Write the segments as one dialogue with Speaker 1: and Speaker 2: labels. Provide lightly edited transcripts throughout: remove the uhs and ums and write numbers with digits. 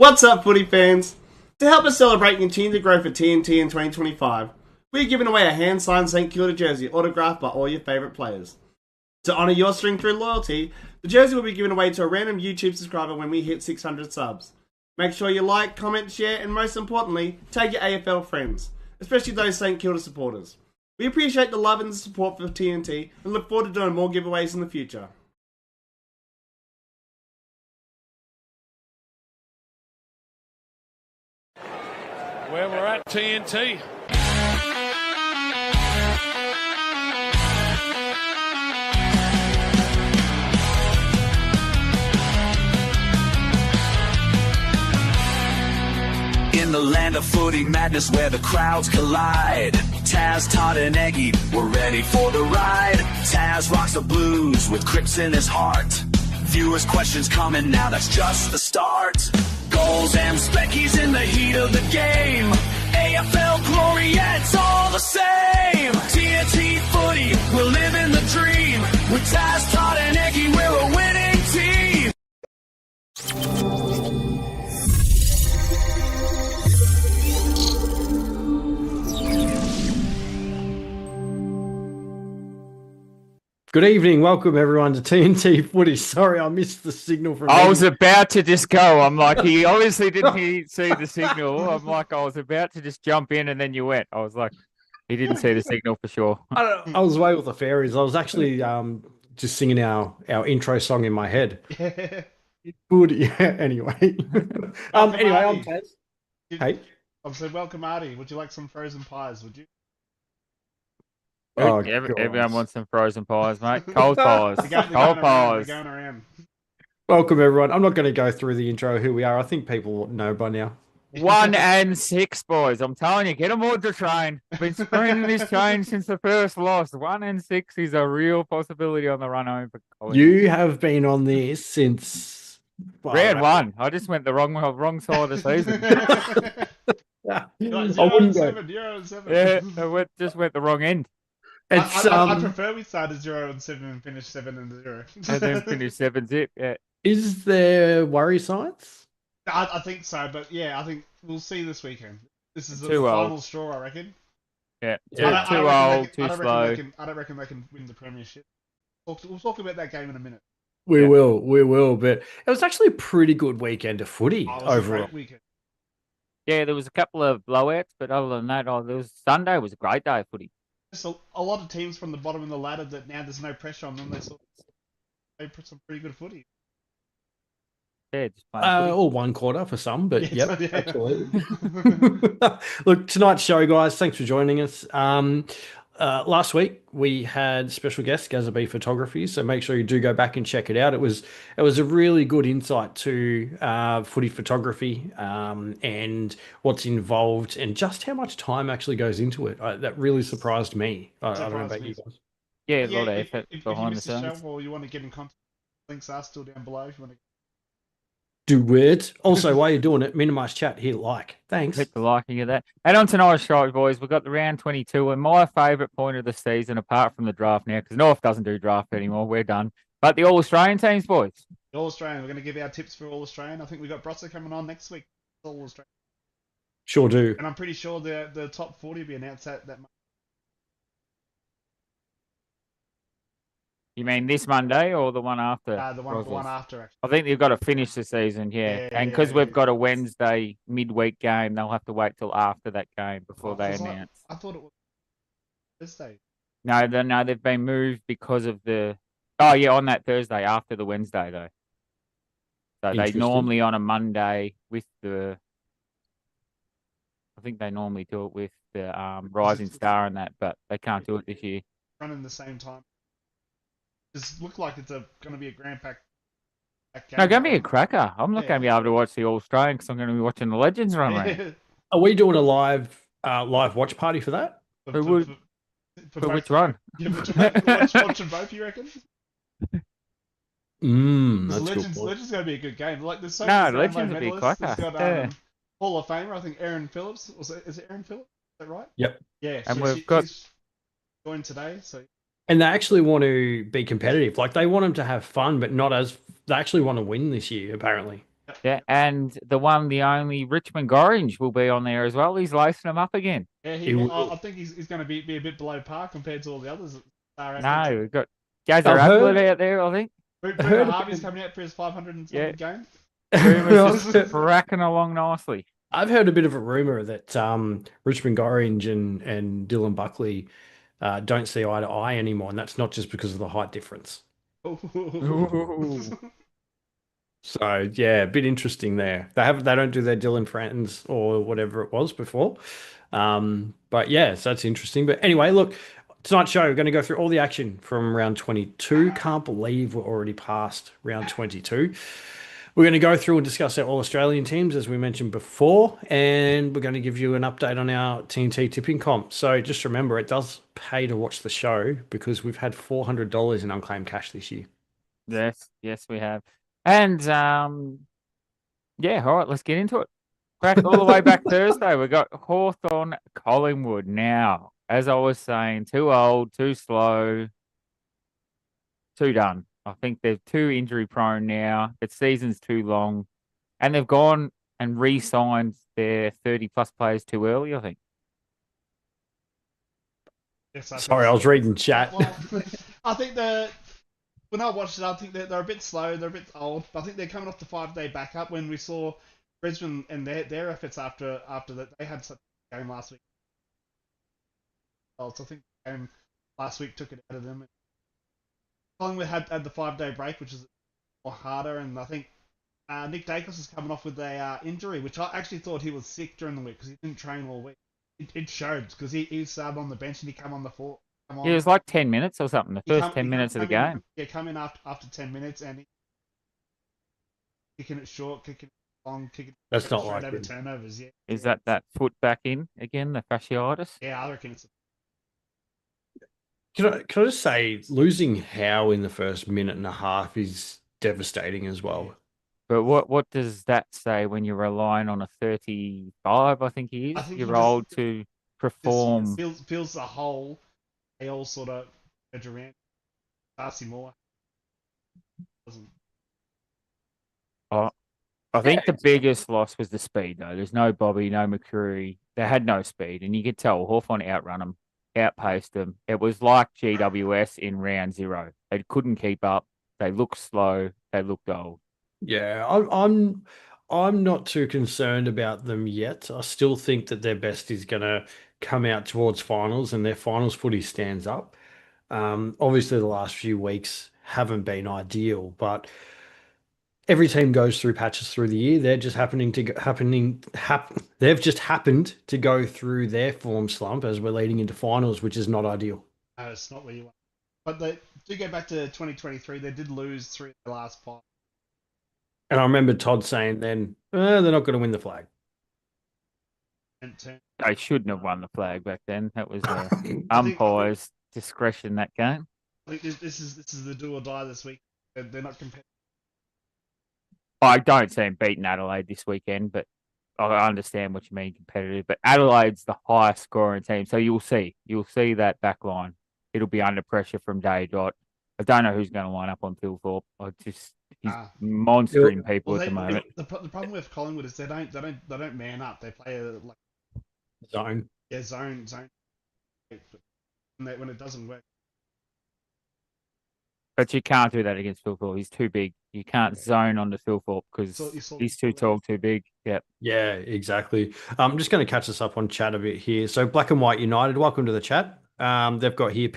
Speaker 1: What's up, footy fans? To help us celebrate and continue to grow for TNT in 2025, we're giving away a hand-signed St Kilda jersey autographed by all your favourite players. To honour your string through loyalty, the jersey will be given away to a random YouTube subscriber when we hit 600 subs. Make sure you like, comment, share, and most importantly, tag your AFL friends, especially those St Kilda supporters. We appreciate the love and the support for TNT and look forward to doing more giveaways in the future.
Speaker 2: Where we're at, TNT.
Speaker 3: In the land of footy madness where the crowds collide, Taz, Todd and Egi, we're ready for the ride. Taz rocks the blues with Crips in his heart. Viewers' questions coming now, that's just the start. Goals and speckies in the heat of the game. AFL glory, yeah, it's all the same. TNT Footy, we're living the dream. With Taz, Todd and Egi, we're a winning team.
Speaker 4: Good evening. Welcome, everyone, to TNT Footy. Sorry, I missed the signal from...
Speaker 5: I was about to just go. I'm like, he obviously didn't see the signal. I'm like, I was about to just jump in and then you went. I was like, he didn't see the signal for sure.
Speaker 4: I was away with the fairies. I was actually just singing our intro song in my head. Footy. Yeah, anyway. I'm Taz. Hey.
Speaker 6: I've said, welcome, Artie. Would you like some frozen pies? Would you?
Speaker 4: Oh,
Speaker 5: everyone wants some frozen pies, mate. Cold pies.
Speaker 6: They're
Speaker 5: Cold pies.
Speaker 6: going around.
Speaker 4: Welcome, everyone. I'm not going to go through the intro, who we are. I think people know by now.
Speaker 5: 1 and 6, boys. I'm telling you, get them on the train. Been screening this train since the first loss. 1 and 6 is a real possibility on the run home for Collingwood.
Speaker 4: You have been on this since...
Speaker 5: Round 1. I just went the wrong side of the season.
Speaker 4: I
Speaker 6: wouldn't go. 0-7.
Speaker 5: Yeah, I just went the wrong end.
Speaker 6: I prefer we started 0-7 and finish 7-0.
Speaker 5: And then finish 7-zip. Yeah.
Speaker 4: Is there worry signs?
Speaker 6: I think so, but yeah, I think we'll see this weekend. This is the
Speaker 5: Too
Speaker 6: final
Speaker 5: old.
Speaker 6: straw, I reckon.
Speaker 5: Yeah,
Speaker 6: too
Speaker 5: old, too slow.
Speaker 6: I don't reckon they can win the premiership. We'll talk about that game in a minute.
Speaker 4: We will. But it was actually a pretty good weekend of footy overall.
Speaker 6: A great weekend.
Speaker 5: Yeah, there was a couple of blowouts, but other than that, Sunday was a great day of footy.
Speaker 6: Just a lot of teams from the bottom of the ladder that now there's no pressure on them. They put some pretty good footy.
Speaker 5: Yeah, just playing footy.
Speaker 4: Or one quarter for some, but
Speaker 6: Yeah,
Speaker 4: yep, absolutely. Look, tonight's show, guys, thanks for joining us. Last week we had special guest GazzaB Photography, so make sure you do go back and check it out. It was a really good insight to footy photography and what's involved and just how much time actually goes into it. That really surprised me. I don't know about you guys.
Speaker 5: Yeah, a lot of effort
Speaker 6: if
Speaker 5: behind
Speaker 6: you
Speaker 5: the
Speaker 6: missed the
Speaker 5: scenes.
Speaker 6: show or you want to get in contact, links are still down below if you want to.
Speaker 4: Do it. Also, while you're doing it, minimise chat, hit like. Thanks.
Speaker 5: Hit the liking of that. And on tonight's show, boys, we've got the round 22 and my favourite point of the season, apart from the draft now, because North doesn't do draft anymore. We're done. But the All-Australian teams, boys.
Speaker 6: The All-Australian. We're going to give our tips for All-Australian. I think we've got Brosser coming on next week. All-Australian.
Speaker 4: Sure do.
Speaker 6: And I'm pretty sure the top 40 will be announced that month.
Speaker 5: You mean this Monday or the one after?
Speaker 6: The one after, actually.
Speaker 5: I think they've got to finish the season, yeah. And because we've got a Wednesday midweek game, they'll have to wait till after that game before they announce.
Speaker 6: I thought it was Thursday.
Speaker 5: No, they've been moved because of the... Oh, yeah, on that Thursday after the Wednesday, though. So they normally on a Monday with the... I think they normally do it with the Rising Star and that, but they can't do it this year.
Speaker 6: Running the same time. It looks like it's going to be a grand pack game.
Speaker 5: No, going to be a cracker. I'm not going to be able to watch the All-Australian because I'm going to be watching the Legends run around.
Speaker 4: Are we doing a live watch party for that?
Speaker 6: For
Speaker 5: which run?
Speaker 6: Yeah, watching both, you reckon?
Speaker 4: That's
Speaker 6: Legends going to be a good game. Like, there's so
Speaker 5: many Legends will be a cracker.
Speaker 6: It's got Hall of Famer, I think Aaron Phillips. Is it Aaron Phillips? Is that right?
Speaker 4: Yep.
Speaker 6: Yeah.
Speaker 5: And we've got...
Speaker 6: joined today, so...
Speaker 4: And they actually want to be competitive. Like, they want them to have fun, but not as... They actually want to win this year, apparently.
Speaker 5: Yeah, and the only Richmond Gorringe will be on there as well. He's lacing them up again.
Speaker 6: Yeah,
Speaker 4: He will.
Speaker 6: I think he's going to be a bit below par compared to all the others.
Speaker 5: No, we've got GazzaB
Speaker 4: I've heard-
Speaker 5: out there, I think.
Speaker 6: Bruno Harvey's coming out for his 500 and something game.
Speaker 5: Rumours just cracking along nicely.
Speaker 4: I've heard a bit of a rumor that Richmond Gorringe and Dylan Buckley don't see eye to eye anymore, and that's not just because of the height difference. So yeah, a bit interesting there. They don't do their Dylan friends or whatever it was before. But yeah, so that's interesting. But anyway, look, tonight's show, we're going to go through all the action from round 22. Can't believe we're already past round 22. We're going to go through and discuss our All-Australian teams, as we mentioned before, and we're going to give you an update on our TNT tipping comp. So just remember, it does pay to watch the show because we've had $400 in unclaimed cash this year.
Speaker 5: Yes, we have. And yeah, all right, let's get into it. Back all the way back Thursday, we got Hawthorn Collingwood. Now, as I was saying, too old, too slow, too done. I think they're too injury prone now. The season's too long, and they've gone and re-signed their 30-plus players too early, I think.
Speaker 6: Yes,
Speaker 4: Sorry, I was reading chat.
Speaker 6: Well, I think when I watched it, I think they're a bit slow, they're a bit old. But I think they're coming off the 5-day backup when we saw Brisbane and their efforts after that. They had such a game last week. So I think the game last week took it out of them. Collingwood had the 5-day break, which is more harder, and I think Nick Dacos is coming off with a injury, which I actually thought he was sick during the week because he didn't train all week. It showed because he started on the bench and he came on the floor.
Speaker 5: It was like 10 minutes or something, the first 10 minutes of the game.
Speaker 6: Yeah, come in after 10 minutes and kicking it short, kicking it long, kicking
Speaker 4: That's not
Speaker 6: straight
Speaker 4: like
Speaker 6: over
Speaker 4: him.
Speaker 6: turnovers. Yeah.
Speaker 5: Is that foot back in again, the fasciitis?
Speaker 6: Yeah, I reckon it's.
Speaker 4: Can I just say, losing Howe in the first minute and a half is devastating as well.
Speaker 5: But what does that say when you're relying on a 35, I think he is, year old to perform?
Speaker 6: Feels the hole. They all sort of edge around. Darcy Moore doesn't.
Speaker 5: Oh, I think the biggest loss was the speed, though. There's no Bobby, no McCreary. They had no speed, and you could tell Hawthorn outrun them, outpaced them. It was like GWS in round 0. They couldn't keep up. They looked slow. They looked old.
Speaker 4: Yeah, I'm not too concerned about them yet. I still think that their best is going to come out towards finals, and their finals footy stands up. Obviously, the last few weeks haven't been ideal, but every team goes through patches through the year. They're just they've just happened to go through their form slump as we're leading into finals, which is not ideal.
Speaker 6: No, it's not where you want. But they do go back to 2023. They did lose 3 of the last 5.
Speaker 4: And I remember Todd saying then, they're not going to win the flag.
Speaker 5: They shouldn't have won the flag back then. That was umpire's discretion, that game.
Speaker 6: I think this is the do or die this week. They're not competitive.
Speaker 5: I don't see them beating Adelaide this weekend, but I understand what you mean competitive. But Adelaide's the highest scoring team, so you'll see that back line. It'll be under pressure from day dot. I don't know who's going to line up on Thilthorpe. He's monstering people at the moment.
Speaker 6: The problem with Collingwood is they don't man up. They play like
Speaker 4: zone.
Speaker 6: Yeah, zone. When it doesn't work.
Speaker 5: But you can't do that against Thilthorpe. He's too big. You can't zone onto Thilthorpe because he's too tall, too big. Yep.
Speaker 4: Yeah, exactly. I'm just going to catch us up on chat a bit here. So Black and White United, welcome to the chat. They've got here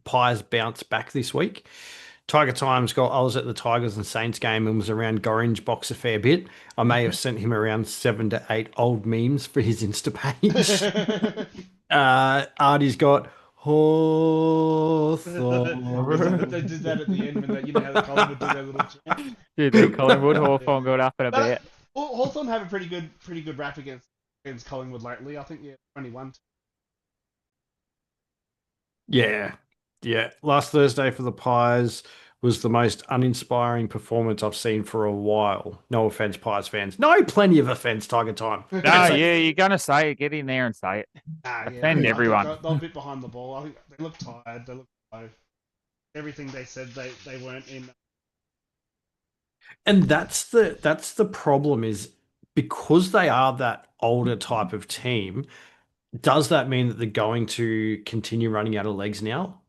Speaker 4: Pies bounce back this week. Tiger Times I was at the Tigers and Saints game and was around Gorringe box a fair bit. I may have sent him around 7 to 8 old memes for his Insta page. Artie's got Hawthorn.
Speaker 6: They did that at the end when you know how the Collingwood did their little chant.
Speaker 5: Did the Collingwood Hawthorn got up and about?
Speaker 6: Hawthorn have a pretty good rap against Collingwood lately. I think 21.
Speaker 4: Yeah. Last Thursday for the Pies was the most uninspiring performance I've seen for a while. No offense, Pies fans. No, plenty of offense, Tiger Time.
Speaker 5: No, yeah, you're going to say it. Get in there and say it. Offend everyone.
Speaker 6: They're a bit behind the ball. I think they look tired. They look low. Everything they said they weren't in.
Speaker 4: And that's the problem is because they are that older type of team, does that mean that they're going to continue running out of legs now?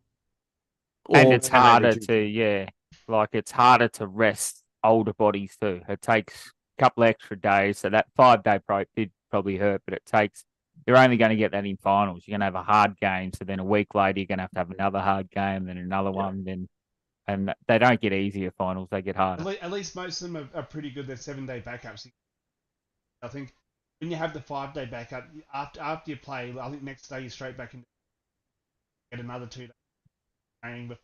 Speaker 5: And
Speaker 4: Or
Speaker 5: it's
Speaker 4: can they
Speaker 5: harder
Speaker 4: reduce
Speaker 5: to,
Speaker 4: it?
Speaker 5: yeah, like it's harder to rest older bodies too. It takes a couple extra days. So that 5 day break did probably hurt, but you're only going to get that in finals. You're going to have a hard game. So then a week later, you're going to have another hard game, then another
Speaker 4: Yeah.
Speaker 5: one. And they don't get easier finals, they get harder.
Speaker 6: At least most of them are pretty good. They're 7 day backups. I think when you have the 5 day backup, after you play, I think next day you're straight back in. Get another 2 days training before.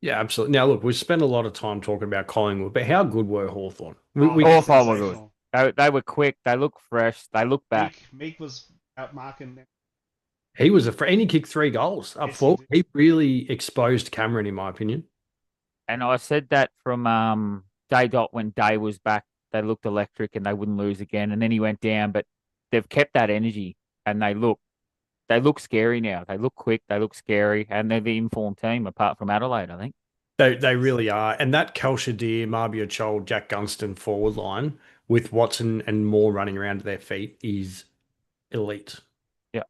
Speaker 4: Yeah, absolutely. Now, look, we've spent a lot of time talking about Collingwood, but how good were Hawthorn?
Speaker 5: Hawthorn were good. They were quick. They look fresh. They look back.
Speaker 6: Meek was out marking them.
Speaker 4: He was and he kicked 3 goals up
Speaker 6: Yes,
Speaker 4: forward. He really exposed Cameron, in my opinion.
Speaker 5: And I said that from Day Dot when Day was back. They looked electric and they wouldn't lose again. And then he went down, but they've kept that energy and they look scary now. They look quick. They look scary, and they're the informed team apart from Adelaide, I think.
Speaker 4: They really are. And that Kelshire, Marbia Chol, Jack Gunston forward line with Watson and Moore running around at their feet is elite.
Speaker 5: Yeah.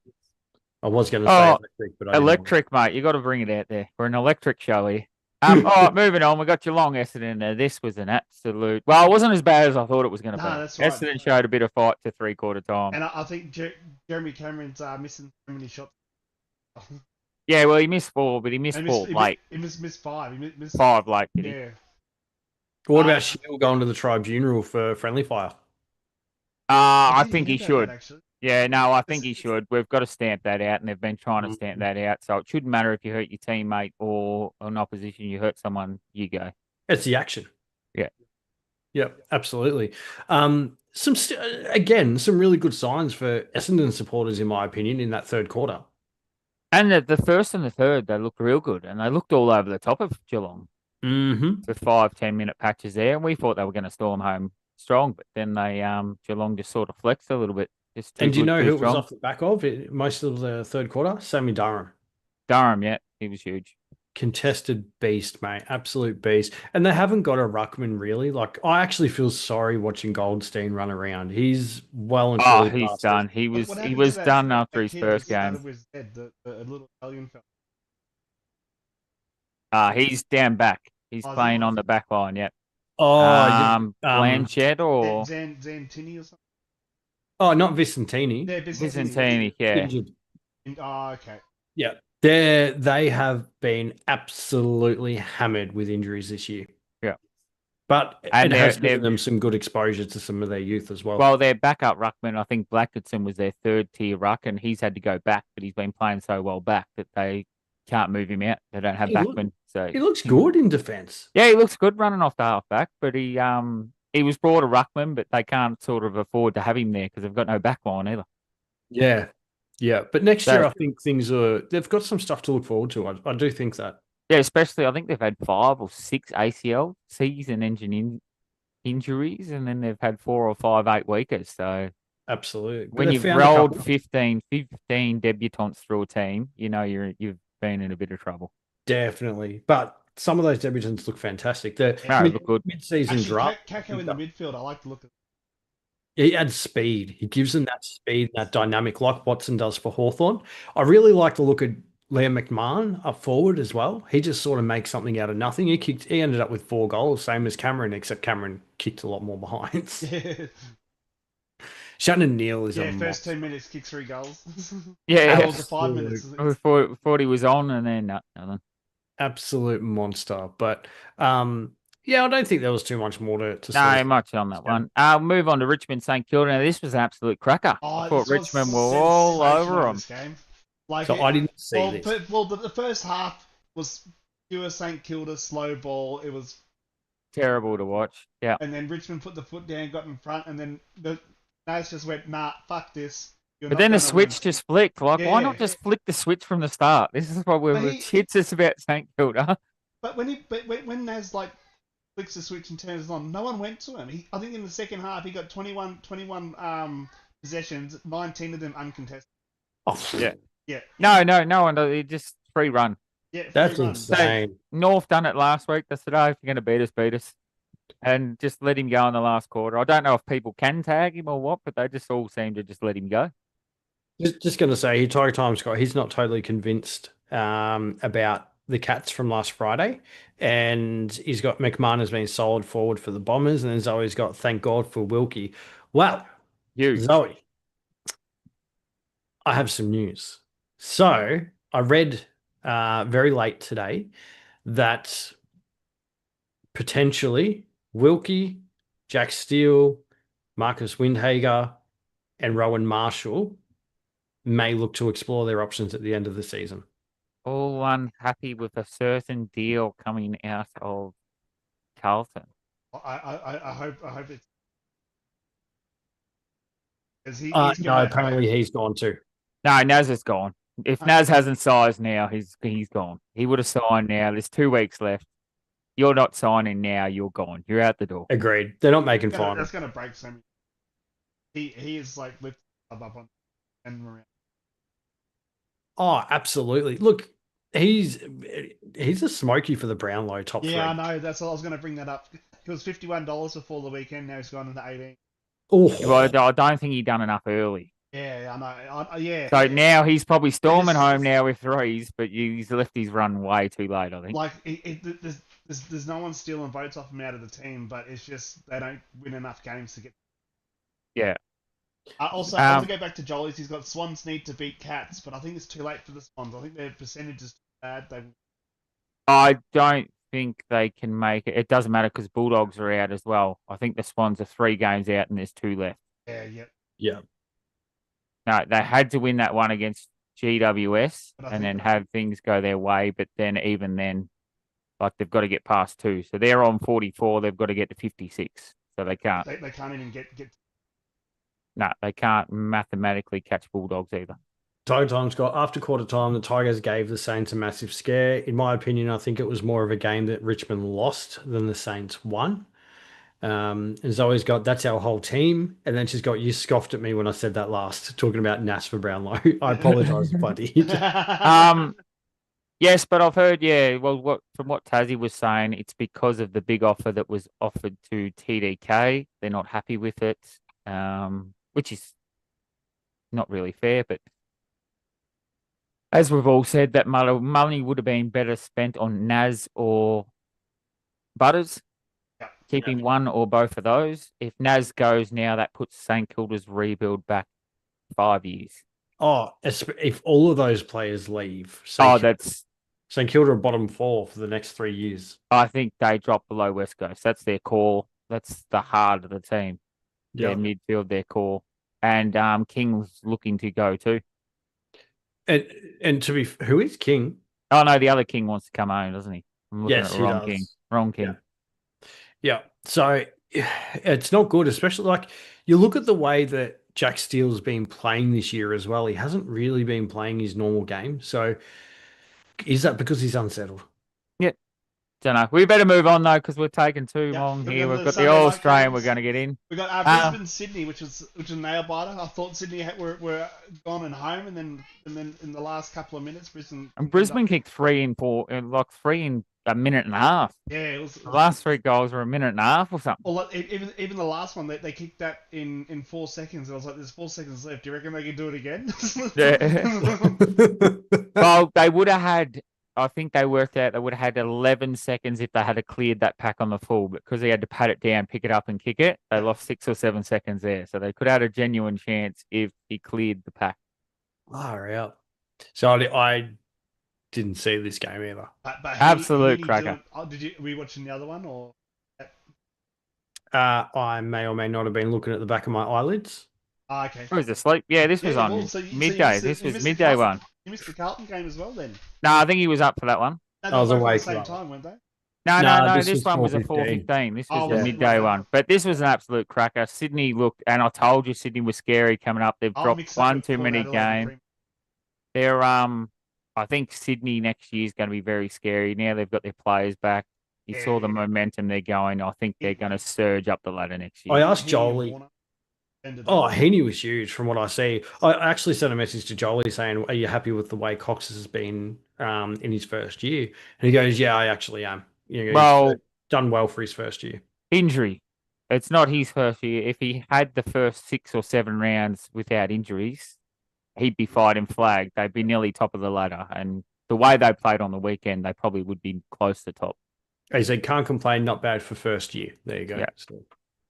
Speaker 4: I was going to say electric, but
Speaker 5: electric, mate. You got to bring it out there. We're an electric show here. All right, moving on. We got Geelong Essendon there. This was an absolute. Well, it wasn't as bad as I thought it was going to be.
Speaker 6: That's right.
Speaker 5: Essendon showed a bit of fight to 3/4 time.
Speaker 6: And I think Jeremy Cameron's missing so many shots.
Speaker 5: Yeah, well, he missed 4, but he missed 4 late.
Speaker 6: He missed 5. He missed
Speaker 5: 5 late, did he?
Speaker 6: Yeah.
Speaker 4: What about Shield going to the tribunal for friendly fire?
Speaker 5: I think he should. Yeah, no, I think he should. We've got to stamp that out, and they've been trying to stamp that out. So it shouldn't matter if you hurt your teammate or an opposition. You hurt someone, you go.
Speaker 4: It's the action.
Speaker 5: Yeah.
Speaker 4: Yep, absolutely. Some really good signs for Essendon supporters, in my opinion, in that third quarter.
Speaker 5: And the first and the third, they looked real good, and they looked all over the top of Geelong.
Speaker 4: Mm-hmm.
Speaker 5: For 5-10 minute patches there, and we thought they were going to storm home strong, but then Geelong just sort of flexed a little bit.
Speaker 4: And do you know who it was off the back of most of the third quarter? Sammy Durham.
Speaker 5: Durham, yeah, he was huge.
Speaker 4: Contested beast, mate. Absolute beast. And they haven't got a ruckman, really. Like, I actually feel sorry watching Goldstein run around. He's well and truly
Speaker 5: he's done. He was done after his first game.
Speaker 6: The little Italian fella.
Speaker 5: He's down back. He's playing on the back line, yeah. Blanchett or
Speaker 6: Zantini or something?
Speaker 4: Oh, not Vicentini.
Speaker 6: Yeah,
Speaker 5: Vicentini, yeah.
Speaker 4: Injured.
Speaker 6: Okay.
Speaker 4: Yeah. They have been absolutely hammered with injuries this year.
Speaker 5: Yeah.
Speaker 4: But it has given them some good exposure to some of their youth as well.
Speaker 5: Well, their backup ruckman, I think Blacketson was their third tier ruck, and he's had to go back, but he's been playing so well back that they can't move him out. They don't have backman. So
Speaker 4: he looks good in defence.
Speaker 5: Yeah, he looks good running off the halfback, but he was brought a ruckman, but they can't sort of afford to have him there because they've got no backline either.
Speaker 4: Yeah. Yeah. But next year, I think they've got some stuff to look forward to. I do think that.
Speaker 5: Yeah, especially I think they've had 5 or 6 ACL season engine injuries, and then they've had 4 or 5 8-weekers. So
Speaker 4: absolutely.
Speaker 5: When you've rolled 15 debutants through a team, you know you've been in a bit of trouble.
Speaker 4: Definitely. But some of those debutants look fantastic. The
Speaker 5: look good.
Speaker 4: Mid-season draft.
Speaker 6: Kako in the midfield, I like to look at.
Speaker 4: He adds speed. He gives them that speed, that dynamic, like Watson does for Hawthorn. I really like to look at Liam McMahon up forward as well. He just sort of makes something out of nothing. He ended up with 4 goals, same as Cameron, except Cameron kicked a lot more behinds.
Speaker 6: Yeah.
Speaker 4: Shannon Neal is
Speaker 6: first 10 minutes, kicked 3 goals.
Speaker 5: Yeah,
Speaker 6: was 5 minutes.
Speaker 5: Thought he was on, and then nothing.
Speaker 4: Absolute monster. But yeah, I don't think there was too much more to
Speaker 5: say. No, much on that one. I'll move on to Richmond St Kilda. Now, this was an absolute cracker. I thought Richmond were all over them.
Speaker 6: Game.
Speaker 4: I didn't see this.
Speaker 6: Well, the first half was pure St Kilda slow ball. It was
Speaker 5: terrible to watch. Yeah.
Speaker 6: And then Richmond put the foot down, got in front, and then the Naz just went, nah, fuck this.
Speaker 5: But then the switch just flicked. Why not just flick the switch from the start? This is what we're hits us about St Kilda.
Speaker 6: But when Naz flicks the switch and turns it on, no one went to him. I think in the second half he got 21 possessions, 19 of them uncontested.
Speaker 4: Oh
Speaker 5: yeah. Yeah. No one. He just free run.
Speaker 6: Yeah, 3
Speaker 4: That's
Speaker 6: runs.
Speaker 4: insane.
Speaker 5: North done it last week. They said, "Oh, if you're going to beat us," and just let him go in the last quarter. I don't know if people can tag him or what, but they just all seem to just let him go.
Speaker 4: Just going to say, Tiger Time Scott, he's not totally convinced about the Cats from last Friday. And he's got McMahon has been solid forward for the Bombers. And then Zoe's got thank God for Wilkie. Well,
Speaker 5: Huge.
Speaker 4: Zoe, I have some news. So I read very late today that potentially Wilkie, Jack Steele, Marcus Windhager, and Rowan Marshall may look to explore their options at the end of the season.
Speaker 5: All unhappy with a certain deal coming out of Carlton.
Speaker 6: I hope it's.
Speaker 4: No, apparently he's gone too.
Speaker 5: No, Naz is gone. If Naz hasn't signed now, he's gone. He would have signed now. There's 2 weeks left. You're not signing now. You're gone. You're out the door.
Speaker 4: Agreed. They're not making fun.
Speaker 6: That's going to break so many. He is like lifted up on and around.
Speaker 4: Oh, absolutely. Look, he's a smoky for the Brownlow top 3.
Speaker 6: Yeah, I know. That's all I was going to bring that up. He was $51 before the weekend. Now he's gone into 18.
Speaker 4: Oh,
Speaker 5: Well, I don't think he done enough early.
Speaker 6: Yeah, I know. Yeah.
Speaker 5: So now he's probably storming home now with threes, but he's left his run way too late, I think.
Speaker 6: Like there's no one stealing votes off him out of the team, but it's just they don't win enough games to get.
Speaker 5: Yeah.
Speaker 6: Also, I want to go back to Jolly's. He's got Swans need to beat Cats, but I think it's too late for the Swans. I think their percentage is too bad.
Speaker 5: I don't think they can make it. It doesn't matter because Bulldogs are out as well. I think the Swans are 3 games out and there's 2 left.
Speaker 6: Yeah.
Speaker 5: No, they had to win that one against GWS and then have things go their way. But then even then, like they've got to get past 2. So they're on 44. They've got to get to 56. So they can't.
Speaker 6: They can't even get.
Speaker 5: No, they can't mathematically catch Bulldogs either.
Speaker 4: Tiger Time Scott, after quarter time, the Tigers gave the Saints a massive scare. In my opinion, I think it was more of a game that Richmond lost than the Saints won. And Zoe's got, that's our whole team. And then she's got, you scoffed at me when I said that last, talking about Nash for Brownlow. I apologise if I did.
Speaker 5: Yes, but I've heard, from what Tassie was saying, it's because of the big offer that was offered to TDK. They're not happy with it, which is not really fair. But as we've all said, that money would have been better spent on Naz or Butters. Keeping one or both of those. If Naz goes now, that puts St Kilda's rebuild back 5 years.
Speaker 4: Oh, if all of those players leave, St Kilda are bottom 4 for the next 3 years.
Speaker 5: I think they drop below West Coast. That's their core. That's the heart of the team. Their midfield, their core. And King's looking to go too.
Speaker 4: And who is King?
Speaker 5: Oh no, the other King wants to come home, doesn't he? I'm looking
Speaker 4: Yes,
Speaker 5: at
Speaker 4: he does.
Speaker 5: King. Wrong King.
Speaker 4: Yeah. So it's not good, especially like you look at the way that Jack Steele's been playing this year as well. He hasn't really been playing his normal game. So is that because he's unsettled?
Speaker 5: Yeah. Don't know. We better move on though because we're taking too long here. We've got the All Australian we're going to get in.
Speaker 6: We got Brisbane, Sydney, which is a nail biter. I thought Sydney were gone and home, and then in the last couple of minutes,
Speaker 5: Brisbane kicked 3 in 4, like 3 in a minute and a half.
Speaker 6: Yeah,
Speaker 5: the last 3 goals were a minute and a half or something.
Speaker 6: Well, even the last one, they kicked that in 4 seconds. I was like, "There's 4 seconds left. Do you reckon they can do it again?"
Speaker 5: Yeah. Well, they would have had. I think they worked out they would have had 11 seconds if they had cleared that pack on the full, but because they had to pat it down, pick it up, and kick it, they lost 6 or 7 seconds there. So they could have had a genuine chance if he cleared the pack.
Speaker 4: Far out. So I didn't see this game either.
Speaker 6: But
Speaker 5: absolute cracker.
Speaker 6: Were you watching the other one or?
Speaker 4: I may or may not have been looking at the back of my eyelids.
Speaker 6: Okay.
Speaker 5: I was asleep. Yeah, this was on midday. This was midday one.
Speaker 6: You missed the Carlton game as well then?
Speaker 5: No, I think he was up for that one.
Speaker 6: I was awake at the same time, weren't they?
Speaker 5: No, this one was a 4:15. This was the midday one. But this was an absolute cracker. Sydney looked, and I told you Sydney was scary coming up. They've dropped one too many games. They're, I think Sydney next year is going to be very scary. Now they've got their players back. You saw the momentum they're going. I think they're going to surge up the ladder next year.
Speaker 4: I asked Jolie. Oh, Heaney was huge from what I see. I actually sent a message to Jolie saying, are you happy with the way Cox has been in his first year. And he goes, yeah, I actually am. He's
Speaker 5: Well,
Speaker 4: done well for his first year.
Speaker 5: injury. It's not his first year. If he had the first 6 or 7 rounds without injuries, he'd be fighting flag. They'd be nearly top of the ladder. And the way they played on the weekend, they probably would be close to top.
Speaker 4: He said, can't complain, not bad for first year. There you go.
Speaker 5: Yeah.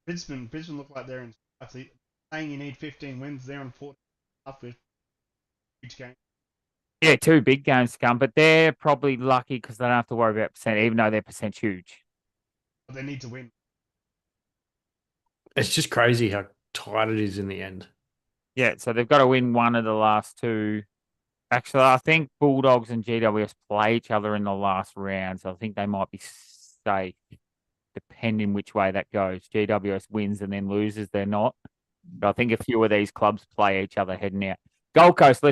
Speaker 6: Brisbane look like they're in. Saying you need 15 wins, they're on 14 after each game.
Speaker 5: Yeah, 2 big games to come, but they're probably lucky because they don't have to worry about percent, even though their percent's huge.
Speaker 6: But they need to win.
Speaker 4: It's just crazy how tight it is in the end.
Speaker 5: Yeah, so they've got to win one of the last 2. Actually, I think Bulldogs and GWS play each other in the last round, so I think they might be safe, depending which way that goes. GWS wins and then loses, they're not. But I think a few of these clubs play each other heading out. Gold Coast,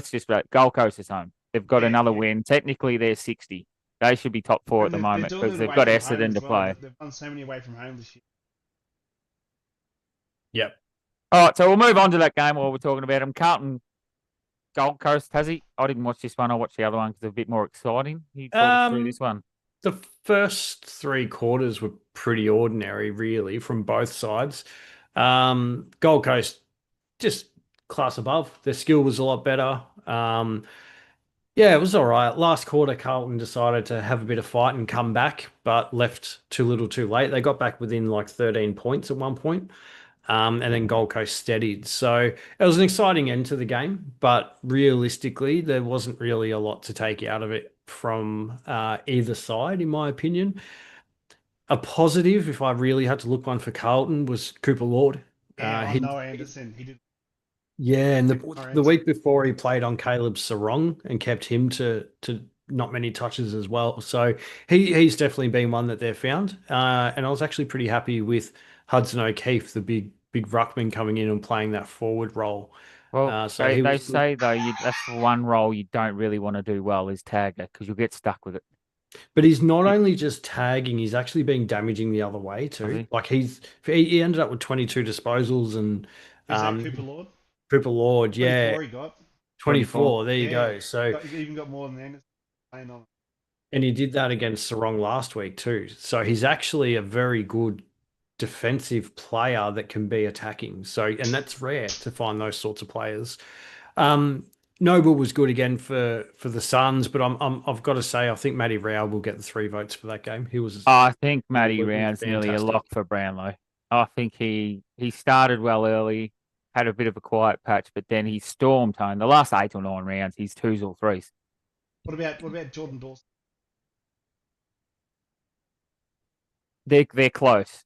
Speaker 5: Gold Coast is home. They've got another win. Technically, they're 60. They should be top 4 at the moment because they've got Essendon to play.
Speaker 6: They've won so many away from home this year.
Speaker 4: Yep.
Speaker 5: All right, so we'll move on to that game while we're talking about them. Carlton, Gold Coast, has he? I didn't watch this one. I watched the other one because it's a bit more exciting. You talk us through this one.
Speaker 4: The first 3 quarters were pretty ordinary, really, from both sides. Gold Coast, just class above. Their skill was a lot better. Yeah, it was all right. Last quarter, Carlton decided to have a bit of fight and come back, but left too little too late. They got back within like 13 points at one point. And then Gold Coast steadied. So it was an exciting end to the game, but realistically, there wasn't really a lot to take out of it from either side, in my opinion. A positive, if I really had to look one for Carlton, was Cooper Lord.
Speaker 6: Noah Anderson. He did.
Speaker 4: Yeah, and the week before he played on Caleb Sarong and kept him to not many touches as well. So he's definitely been one that they've found. And I was actually pretty happy with Hudson O'Keefe, the big ruckman, coming in and playing that forward role.
Speaker 5: Well,
Speaker 4: so
Speaker 5: they say, though, that's the one role you don't really want to do well is tagger because you'll get stuck with it.
Speaker 4: But he's not only just tagging, he's actually been damaging the other way too. Like he ended up with 22 disposals and
Speaker 6: Is that Cooper Lord?
Speaker 4: Cooper Lord, yeah.
Speaker 6: 24 he got.
Speaker 4: 24, there you go. So
Speaker 6: he even got more than Anderson playing on.
Speaker 4: And he did that against Sarong last week too. So he's actually a very good defensive player that can be attacking. So, and that's rare to find those sorts of players. Noble was good again for the Suns, but I've got to say I think Matty Rao will get the 3 votes for that game.
Speaker 5: I think Matty Rao's nearly a lock for Brownlow. I think he started well early, had a bit of a quiet patch, but then he stormed home. The last 8 or 9 rounds, he's 2s or 3s.
Speaker 6: What about Jordan Dawson?
Speaker 5: They're close.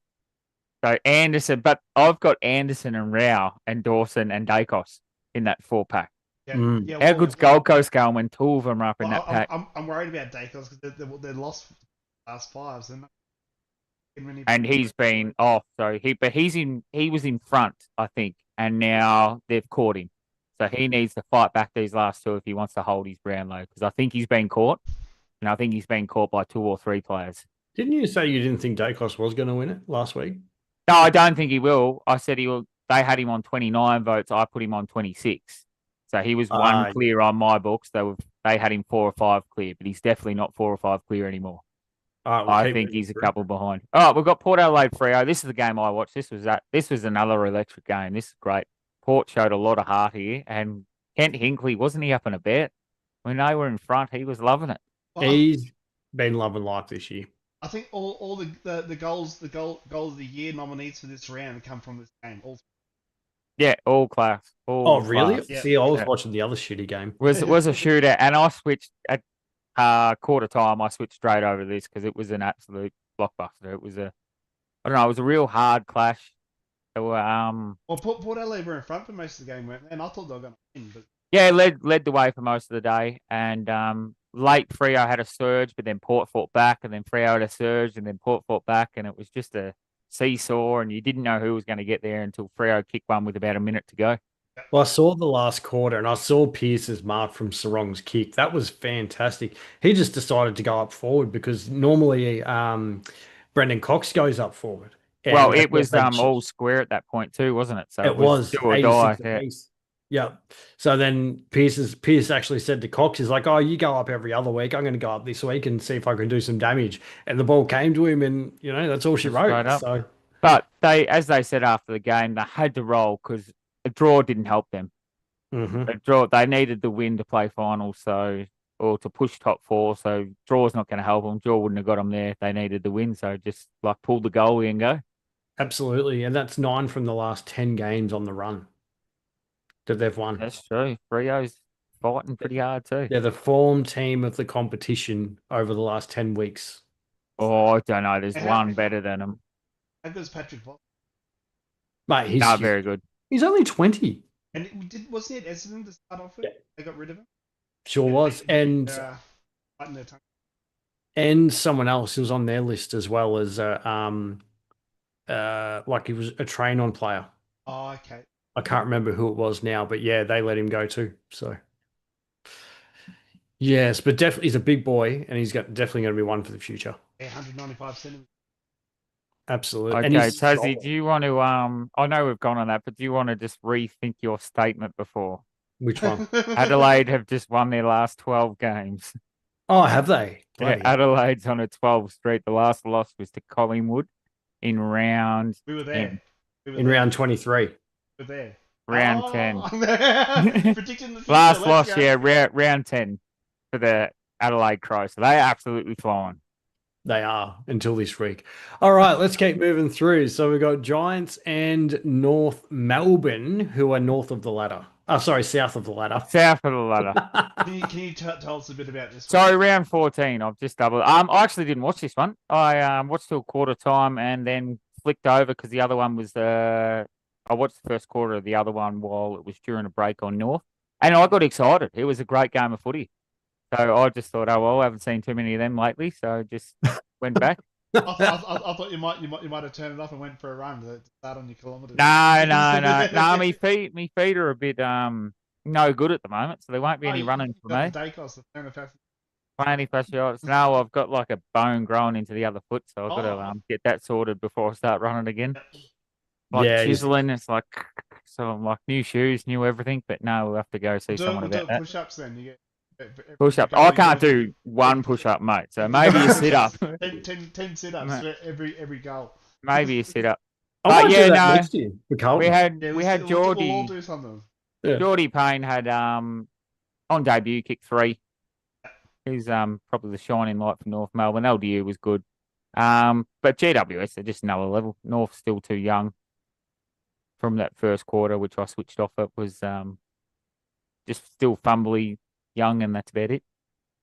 Speaker 5: So Anderson, but I've got Anderson and Rao and Dawson and Dacos in that 4-pack.
Speaker 6: Yeah,
Speaker 5: How good's Gold Coast going when 2 of them are up in that pack?
Speaker 6: I'm worried about Dacos because they lost last 5. So
Speaker 5: and he's been off. So he was in front, I think, and now they've caught him. So he needs to fight back these last 2 if he wants to hold his Brownlow because I think he's been caught, and I think he's been caught by 2 or 3 players.
Speaker 4: Didn't you say you didn't think Dacos was going to win it last week?
Speaker 5: No, I don't think he will. I said he will. They had him on 29 votes. I put him on 26. So he was 1 clear on my books. They had him 4 or 5 clear, but he's definitely not 4 or 5 clear anymore. I think he's a couple behind. All right, we've got Port Adelaide Freo. This is the game I watched. This was another electric game. This is great. Port showed a lot of heart here, and Kent Hinkley, wasn't he up in a bet? When they were in front, he was loving it.
Speaker 4: He's been loving life this year.
Speaker 6: I think all the goals of the year nominees for this round come from this game.
Speaker 5: Yeah, all class.
Speaker 4: Really?
Speaker 6: Yeah.
Speaker 4: See, I was watching the other shitty game.
Speaker 5: Was a shootout, and I switched at quarter time. I switched straight over this because it was an absolute blockbuster. It was it was a real hard clash.
Speaker 6: Well, Port Adelaide were in front for most of the game, and I thought they were going to win. But
Speaker 5: yeah, led the way for most of the day, and late Freo had a surge, but then Port fought back, and then Freo had a surge, and then Port fought back, and it was just a seesaw, and you didn't know who was going to get there until Freo kicked one with about a minute to go.
Speaker 4: Well, I saw the last quarter, and I saw Pearce's mark from Sarong's kick. That was fantastic. He just decided to go up forward because normally Brendan Cox goes up forward.
Speaker 5: Well, it was all square at that point too, wasn't it? So
Speaker 4: it was
Speaker 5: do or die.
Speaker 4: Yeah. So then Pierce actually said to Cox, he's like, "Oh, you go up every other week. I'm going to go up this week and see if I can do some damage." And the ball came to him, and that's all she
Speaker 5: Just straight
Speaker 4: wrote.
Speaker 5: up.
Speaker 4: So
Speaker 5: But as they said after the game, they had to roll because a draw didn't help them.
Speaker 4: mhm.
Speaker 5: A draw, they needed the win to play finals, or to push top four. So draw's not going to help them. Draw wouldn't have got them there if they needed the win. So just like pull the goalie and go.
Speaker 4: Absolutely, and that's 9 from the last 10 games on the run that they've won.
Speaker 5: That's true. Frio's fighting pretty hard too.
Speaker 4: They're the form team of the competition over the last 10 weeks.
Speaker 5: Oh, I don't know. There's one better than him.
Speaker 6: I think there's Patrick Voss.
Speaker 4: Mate, he's
Speaker 5: Not very good.
Speaker 4: He's only 20.
Speaker 6: And wasn't he at Essendon to start off with?
Speaker 4: Yeah.
Speaker 6: They got rid of him.
Speaker 4: Sure was. And
Speaker 6: Biting their tongue.
Speaker 4: someone else who was on their list as well as like he was a train-on player.
Speaker 6: Oh, okay.
Speaker 4: I can't remember who it was now, but yeah, they let him go too. So yes, but definitely he's a big boy, and definitely going to be one for the future.
Speaker 6: Yeah, 195 centimeters.
Speaker 4: Absolutely.
Speaker 5: Okay,
Speaker 4: And he's
Speaker 5: Tassie,
Speaker 4: solid.
Speaker 5: do you want to I know we've gone on that, but do you want to just rethink your statement before?
Speaker 4: Which one?
Speaker 5: Adelaide have just won their last 12 games.
Speaker 4: Oh, have they?
Speaker 5: Yeah,
Speaker 4: Bloody-
Speaker 5: Adelaide's on a 12 streak. The last loss was to Collingwood in round
Speaker 6: We were
Speaker 5: 10.
Speaker 6: there. We were
Speaker 4: in
Speaker 6: there.
Speaker 4: round 23.
Speaker 6: We were there.
Speaker 5: Round
Speaker 6: Oh,
Speaker 5: 10.
Speaker 6: Predicting the future.
Speaker 5: Last
Speaker 6: Let's
Speaker 5: loss,
Speaker 6: go.
Speaker 5: yeah, round 10 for the Adelaide Crows. So they're absolutely flying.
Speaker 4: They are until this week. All right, let's keep moving through. So we've got Giants and North Melbourne, who are north of the ladder. Oh, sorry, south of the ladder.
Speaker 5: South of the ladder.
Speaker 6: Can you tell us a bit about this?
Speaker 5: Sorry, round 14. I've just doubled. I actually didn't watch this one. I watched till quarter time and then flicked over because the other one was I watched the first quarter of the other one while it was during a break on North, and I got excited. It was a great game of footy. So I just thought, oh well, I haven't seen too many of them lately, so just went back.
Speaker 6: I thought you might have turned it off and went for a run to start on your kilometres.
Speaker 5: No. Me feet are a bit no good at the moment, so there won't be any running for me. Plantar fasciitis. No, I've got like a bone growing into the other foot, so I've got to get that sorted before I start running again. Like chiseling, it's like so I'm like new shoes, new everything, but no, we'll have to go see someone about that.
Speaker 6: Push-ups then. You get
Speaker 5: push-up. I can't do one push-up, mate. So maybe a sit-up.
Speaker 6: 10 sit-ups for every goal.
Speaker 5: Maybe a sit-up.
Speaker 4: I might do that
Speaker 5: no.
Speaker 4: next year for Carlton.
Speaker 5: We had Geordie.
Speaker 6: We'll all do something.
Speaker 4: Yeah.
Speaker 5: Geordie Payne had on debut kicked 3. He's probably the shining light for North Melbourne. LDU was good. But GWS are just another level. North's still too young. From that first quarter, which I switched off, it was just still fumbly young, and that's about it.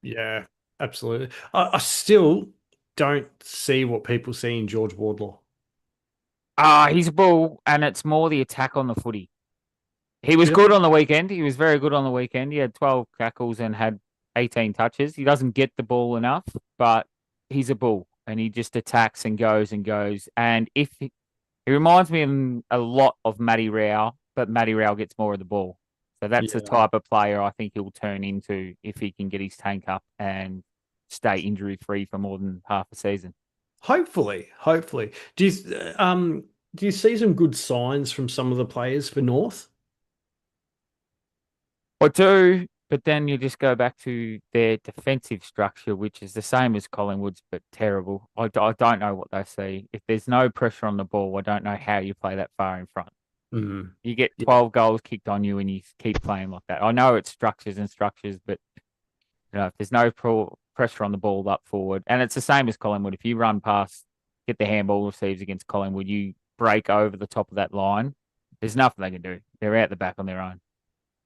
Speaker 4: Yeah, absolutely. I still don't see what people see in George Wardlaw.
Speaker 5: He's a bull, and it's more the attack on the footy. He was good on the weekend. He was very good on the weekend. He had 12 tackles and had 18 touches. He doesn't get the ball enough, but he's a bull, and he just attacks and goes and goes. And he reminds me a lot of Matty Rao, but Matty Rao gets more of the ball. So that's the type of player I think he'll turn into if he can get his tank up and stay injury-free for more than half a season.
Speaker 4: Hopefully. Do you see some good signs from some of the players for North?
Speaker 5: I do, but then you just go back to their defensive structure, which is the same as Collingwood's, but terrible. I don't know what they see. If there's no pressure on the ball, I don't know how you play that far in front.
Speaker 4: Mm-hmm.
Speaker 5: You get 12 goals kicked on you and you keep playing like that. I know it's structures, but if there's no pressure on the ball up forward, and it's the same as Collingwood. If you run past, get the handball receives against Collingwood, you break over the top of that line, there's nothing they can do. They're out the back on their own.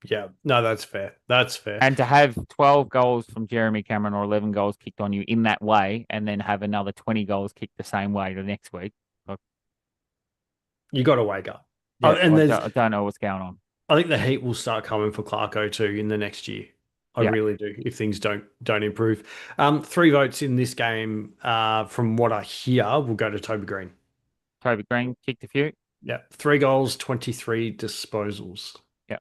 Speaker 4: Yeah, no, that's fair.
Speaker 5: And to have 12 goals from Jeremy Cameron or 11 goals kicked on you in that way, and then have another 20 goals kicked the same way the next week,
Speaker 4: you got to wake up.
Speaker 5: Yeah, I don't know what's going on.
Speaker 4: I think the heat will start coming for Clarko too in the next year. I really do, if things don't improve. 3 votes in this game, from what I hear, will go to Toby Green.
Speaker 5: Toby Green kicked a few.
Speaker 4: Yeah, 3 goals, 23 disposals.
Speaker 5: Yeah.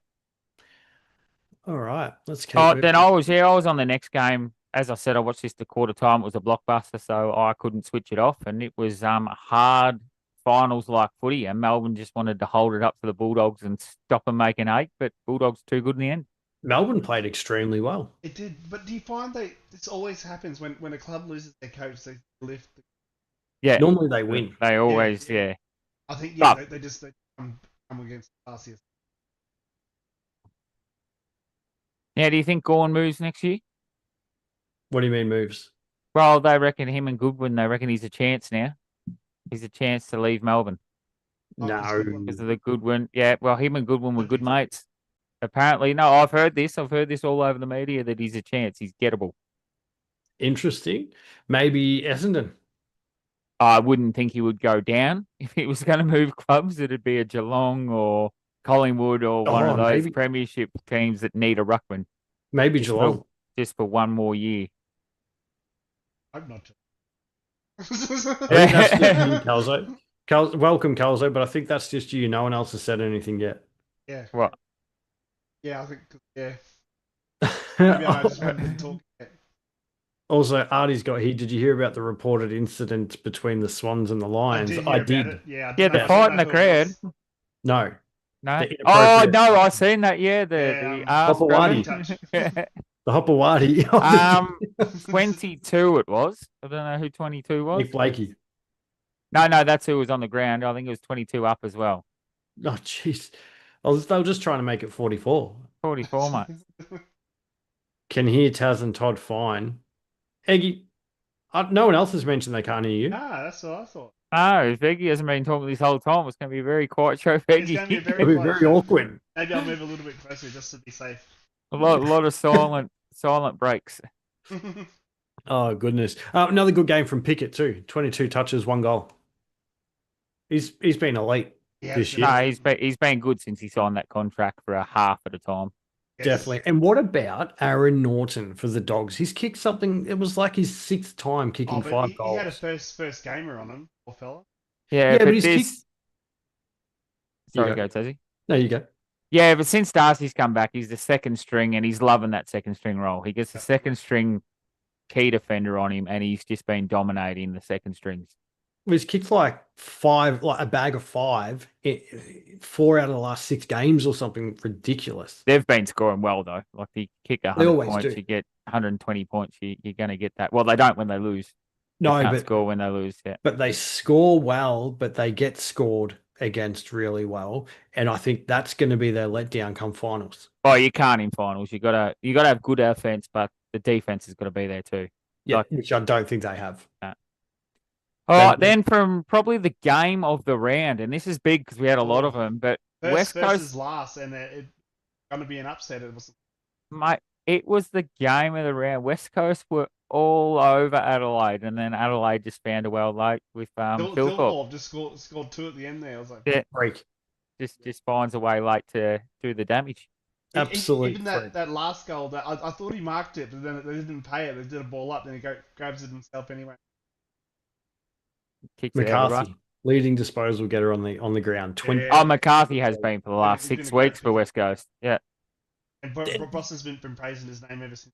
Speaker 4: All right, let's keep.
Speaker 5: Then I was on the next game. As I said, I watched this the quarter time. It was a blockbuster, so I couldn't switch it off, and it was hard finals-like footy, and Melbourne just wanted to hold it up for the Bulldogs and stop them making 8, but Bulldogs too good in the end.
Speaker 4: Melbourne played extremely well.
Speaker 6: It did, but do you find this always happens when a club loses their coach, they lift.
Speaker 5: Yeah,
Speaker 4: Normally they win.
Speaker 5: They always,
Speaker 6: Yeah.
Speaker 5: yeah.
Speaker 6: I think
Speaker 5: But-
Speaker 6: they come against RCS.
Speaker 5: Now, do you think Gawn moves next year?
Speaker 4: What do you mean moves?
Speaker 5: Well, they reckon him and Goodwin, they reckon he's a chance now. He's a chance to leave Melbourne
Speaker 4: No.
Speaker 5: because of the Goodwin. Yeah, well, him and Goodwin were good mates. Apparently, no, I've heard this. I've heard this all over the media that he's a chance. He's gettable.
Speaker 4: Interesting. Maybe Essendon.
Speaker 5: I wouldn't think he would go down. If he was going to move clubs, it'd be a Geelong or Collingwood or one of those
Speaker 4: maybe.
Speaker 5: premiership teams that need a ruckman
Speaker 4: Maybe
Speaker 5: Just
Speaker 4: Geelong.
Speaker 5: just for one more year.
Speaker 6: I'm not.
Speaker 4: I think that's just you, Kelso. Welcome, Kelso, but I think that's just you. No one else has said anything yet.
Speaker 6: Yeah.
Speaker 5: What?
Speaker 6: Yeah, I think. Yeah. Maybe I just haven't talked yet.
Speaker 4: Also, Artie's got here. Did you hear about the reported incident between the Swans and the Lions?
Speaker 6: hear
Speaker 4: I
Speaker 6: about
Speaker 4: did.
Speaker 6: it. Yeah.
Speaker 5: Yeah, the fight in the crowd.
Speaker 4: No.
Speaker 5: No.
Speaker 4: The
Speaker 5: Oh
Speaker 4: inappropriate-
Speaker 5: no, I seen that. Yeah, the
Speaker 6: Yeah,
Speaker 5: arse
Speaker 4: Hopawati.
Speaker 5: grabbing.
Speaker 4: The Hopawati.
Speaker 5: 22 it was. I don't know who 22 was.
Speaker 4: Nick Blakey.
Speaker 5: No, that's who was on the ground. I think it was 22 up as well.
Speaker 4: Oh, jeez. They were just trying to make it 44.
Speaker 5: 44, mate.
Speaker 4: Can hear Taz and Todd fine. Eggy, no one else has mentioned they can't hear you.
Speaker 6: Nah, that's what I thought.
Speaker 5: No, if Eggy hasn't been talking this whole time, it's going to be a very quiet show for
Speaker 6: It's
Speaker 5: Eggy.
Speaker 6: going to be
Speaker 4: It'll
Speaker 6: very,
Speaker 4: be very awkward.
Speaker 6: Maybe I'll move a little bit closer just to be safe.
Speaker 5: a lot of silent breaks.
Speaker 4: Oh, goodness. Another good game from Pickett, too. 22 touches, 1 goal. He's been elite
Speaker 6: Yeah,
Speaker 4: this year.
Speaker 5: No, he's been good since he signed that contract for a half at a time.
Speaker 6: yes.
Speaker 4: Definitely. And what about Aaron Norton for the Dogs? He's kicked something. It was like his 6th time kicking
Speaker 6: Oh, but
Speaker 4: 5
Speaker 6: he
Speaker 4: goals.
Speaker 6: had a first gamer on him, poor fella.
Speaker 5: Yeah,
Speaker 4: Yeah,
Speaker 5: but
Speaker 4: but he's
Speaker 5: this.
Speaker 4: kicked-
Speaker 5: Sorry,
Speaker 4: You
Speaker 5: go, Tazzy.
Speaker 4: There you go.
Speaker 5: Yeah, but since Darcy's come back, he's the second string, and he's loving that second string role. He gets the second string key defender on him, and he's just been dominating the second strings.
Speaker 4: He's kicked like 5, like a bag of 5, 4 out of the last 6 games or something ridiculous.
Speaker 5: They've been scoring well though. Like you kick
Speaker 4: They
Speaker 5: 100
Speaker 4: always
Speaker 5: points,
Speaker 4: do.
Speaker 5: you get 120 points. You're going to get that. Well, they don't when they lose. They
Speaker 4: No,
Speaker 5: can't
Speaker 4: but
Speaker 5: score when they lose. Yeah.
Speaker 4: but they score well, but they get scored against really well, and I think that's going to be their letdown come finals.
Speaker 5: Oh, you can't in finals. You gotta have good offense, but the defense has got to be there too.
Speaker 4: Yeah,
Speaker 5: Like-
Speaker 4: which I don't think they have.
Speaker 5: All right, then from probably the game of the round, and this is big because we had a lot of them. But West
Speaker 6: First
Speaker 5: Coast,
Speaker 6: is last, and it's going to be an upset. It was
Speaker 5: mate, it was the game of the round. West Coast were all over Adelaide, and then Adelaide just found a well late with Philthorpe.
Speaker 6: Philthorpe just scored 2 at the end there. I was like,
Speaker 5: Yeah,
Speaker 4: Freak.
Speaker 5: just finds a way late to do the damage.
Speaker 4: Absolute
Speaker 6: Even
Speaker 4: freak.
Speaker 6: that last goal, I thought he marked it, but then they didn't pay it. They did a ball up, then he grabs it himself anyway.
Speaker 5: Kicks it out of the
Speaker 4: McCarthy, leading disposal getter on the ground. 20.
Speaker 6: Yeah.
Speaker 5: Oh, McCarthy has been for the last
Speaker 6: he's been
Speaker 5: 6
Speaker 6: a great
Speaker 5: weeks for West Coast. Yeah.
Speaker 6: And Boss has been praising his name ever since.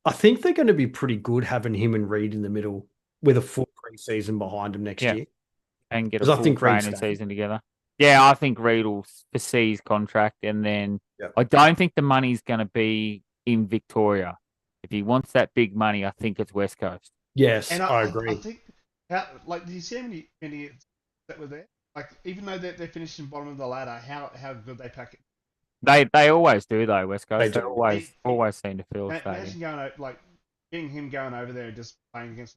Speaker 4: I think they're going to be pretty good having him and Reed in the middle with a full pre-season behind him next
Speaker 5: Yeah.
Speaker 4: year.
Speaker 5: And get a
Speaker 4: 'Cause I
Speaker 5: full
Speaker 4: think Reed's
Speaker 5: training
Speaker 4: staying.
Speaker 5: season together. Yeah, I think Reed will foresee his contract, and then
Speaker 4: Yep.
Speaker 5: I don't think the money's going to be in Victoria. If he wants that big money, I think it's West Coast.
Speaker 4: Yes,
Speaker 6: And
Speaker 4: I agree.
Speaker 6: I think, do you see how many that were there? Like, even though they're finishing bottom of the ladder, how good they pack it.
Speaker 5: They always do though, West
Speaker 4: They
Speaker 5: Coast. They
Speaker 4: do.
Speaker 5: always seem to fill the
Speaker 6: Imagine
Speaker 5: stadium.
Speaker 6: getting him going over there and just playing against.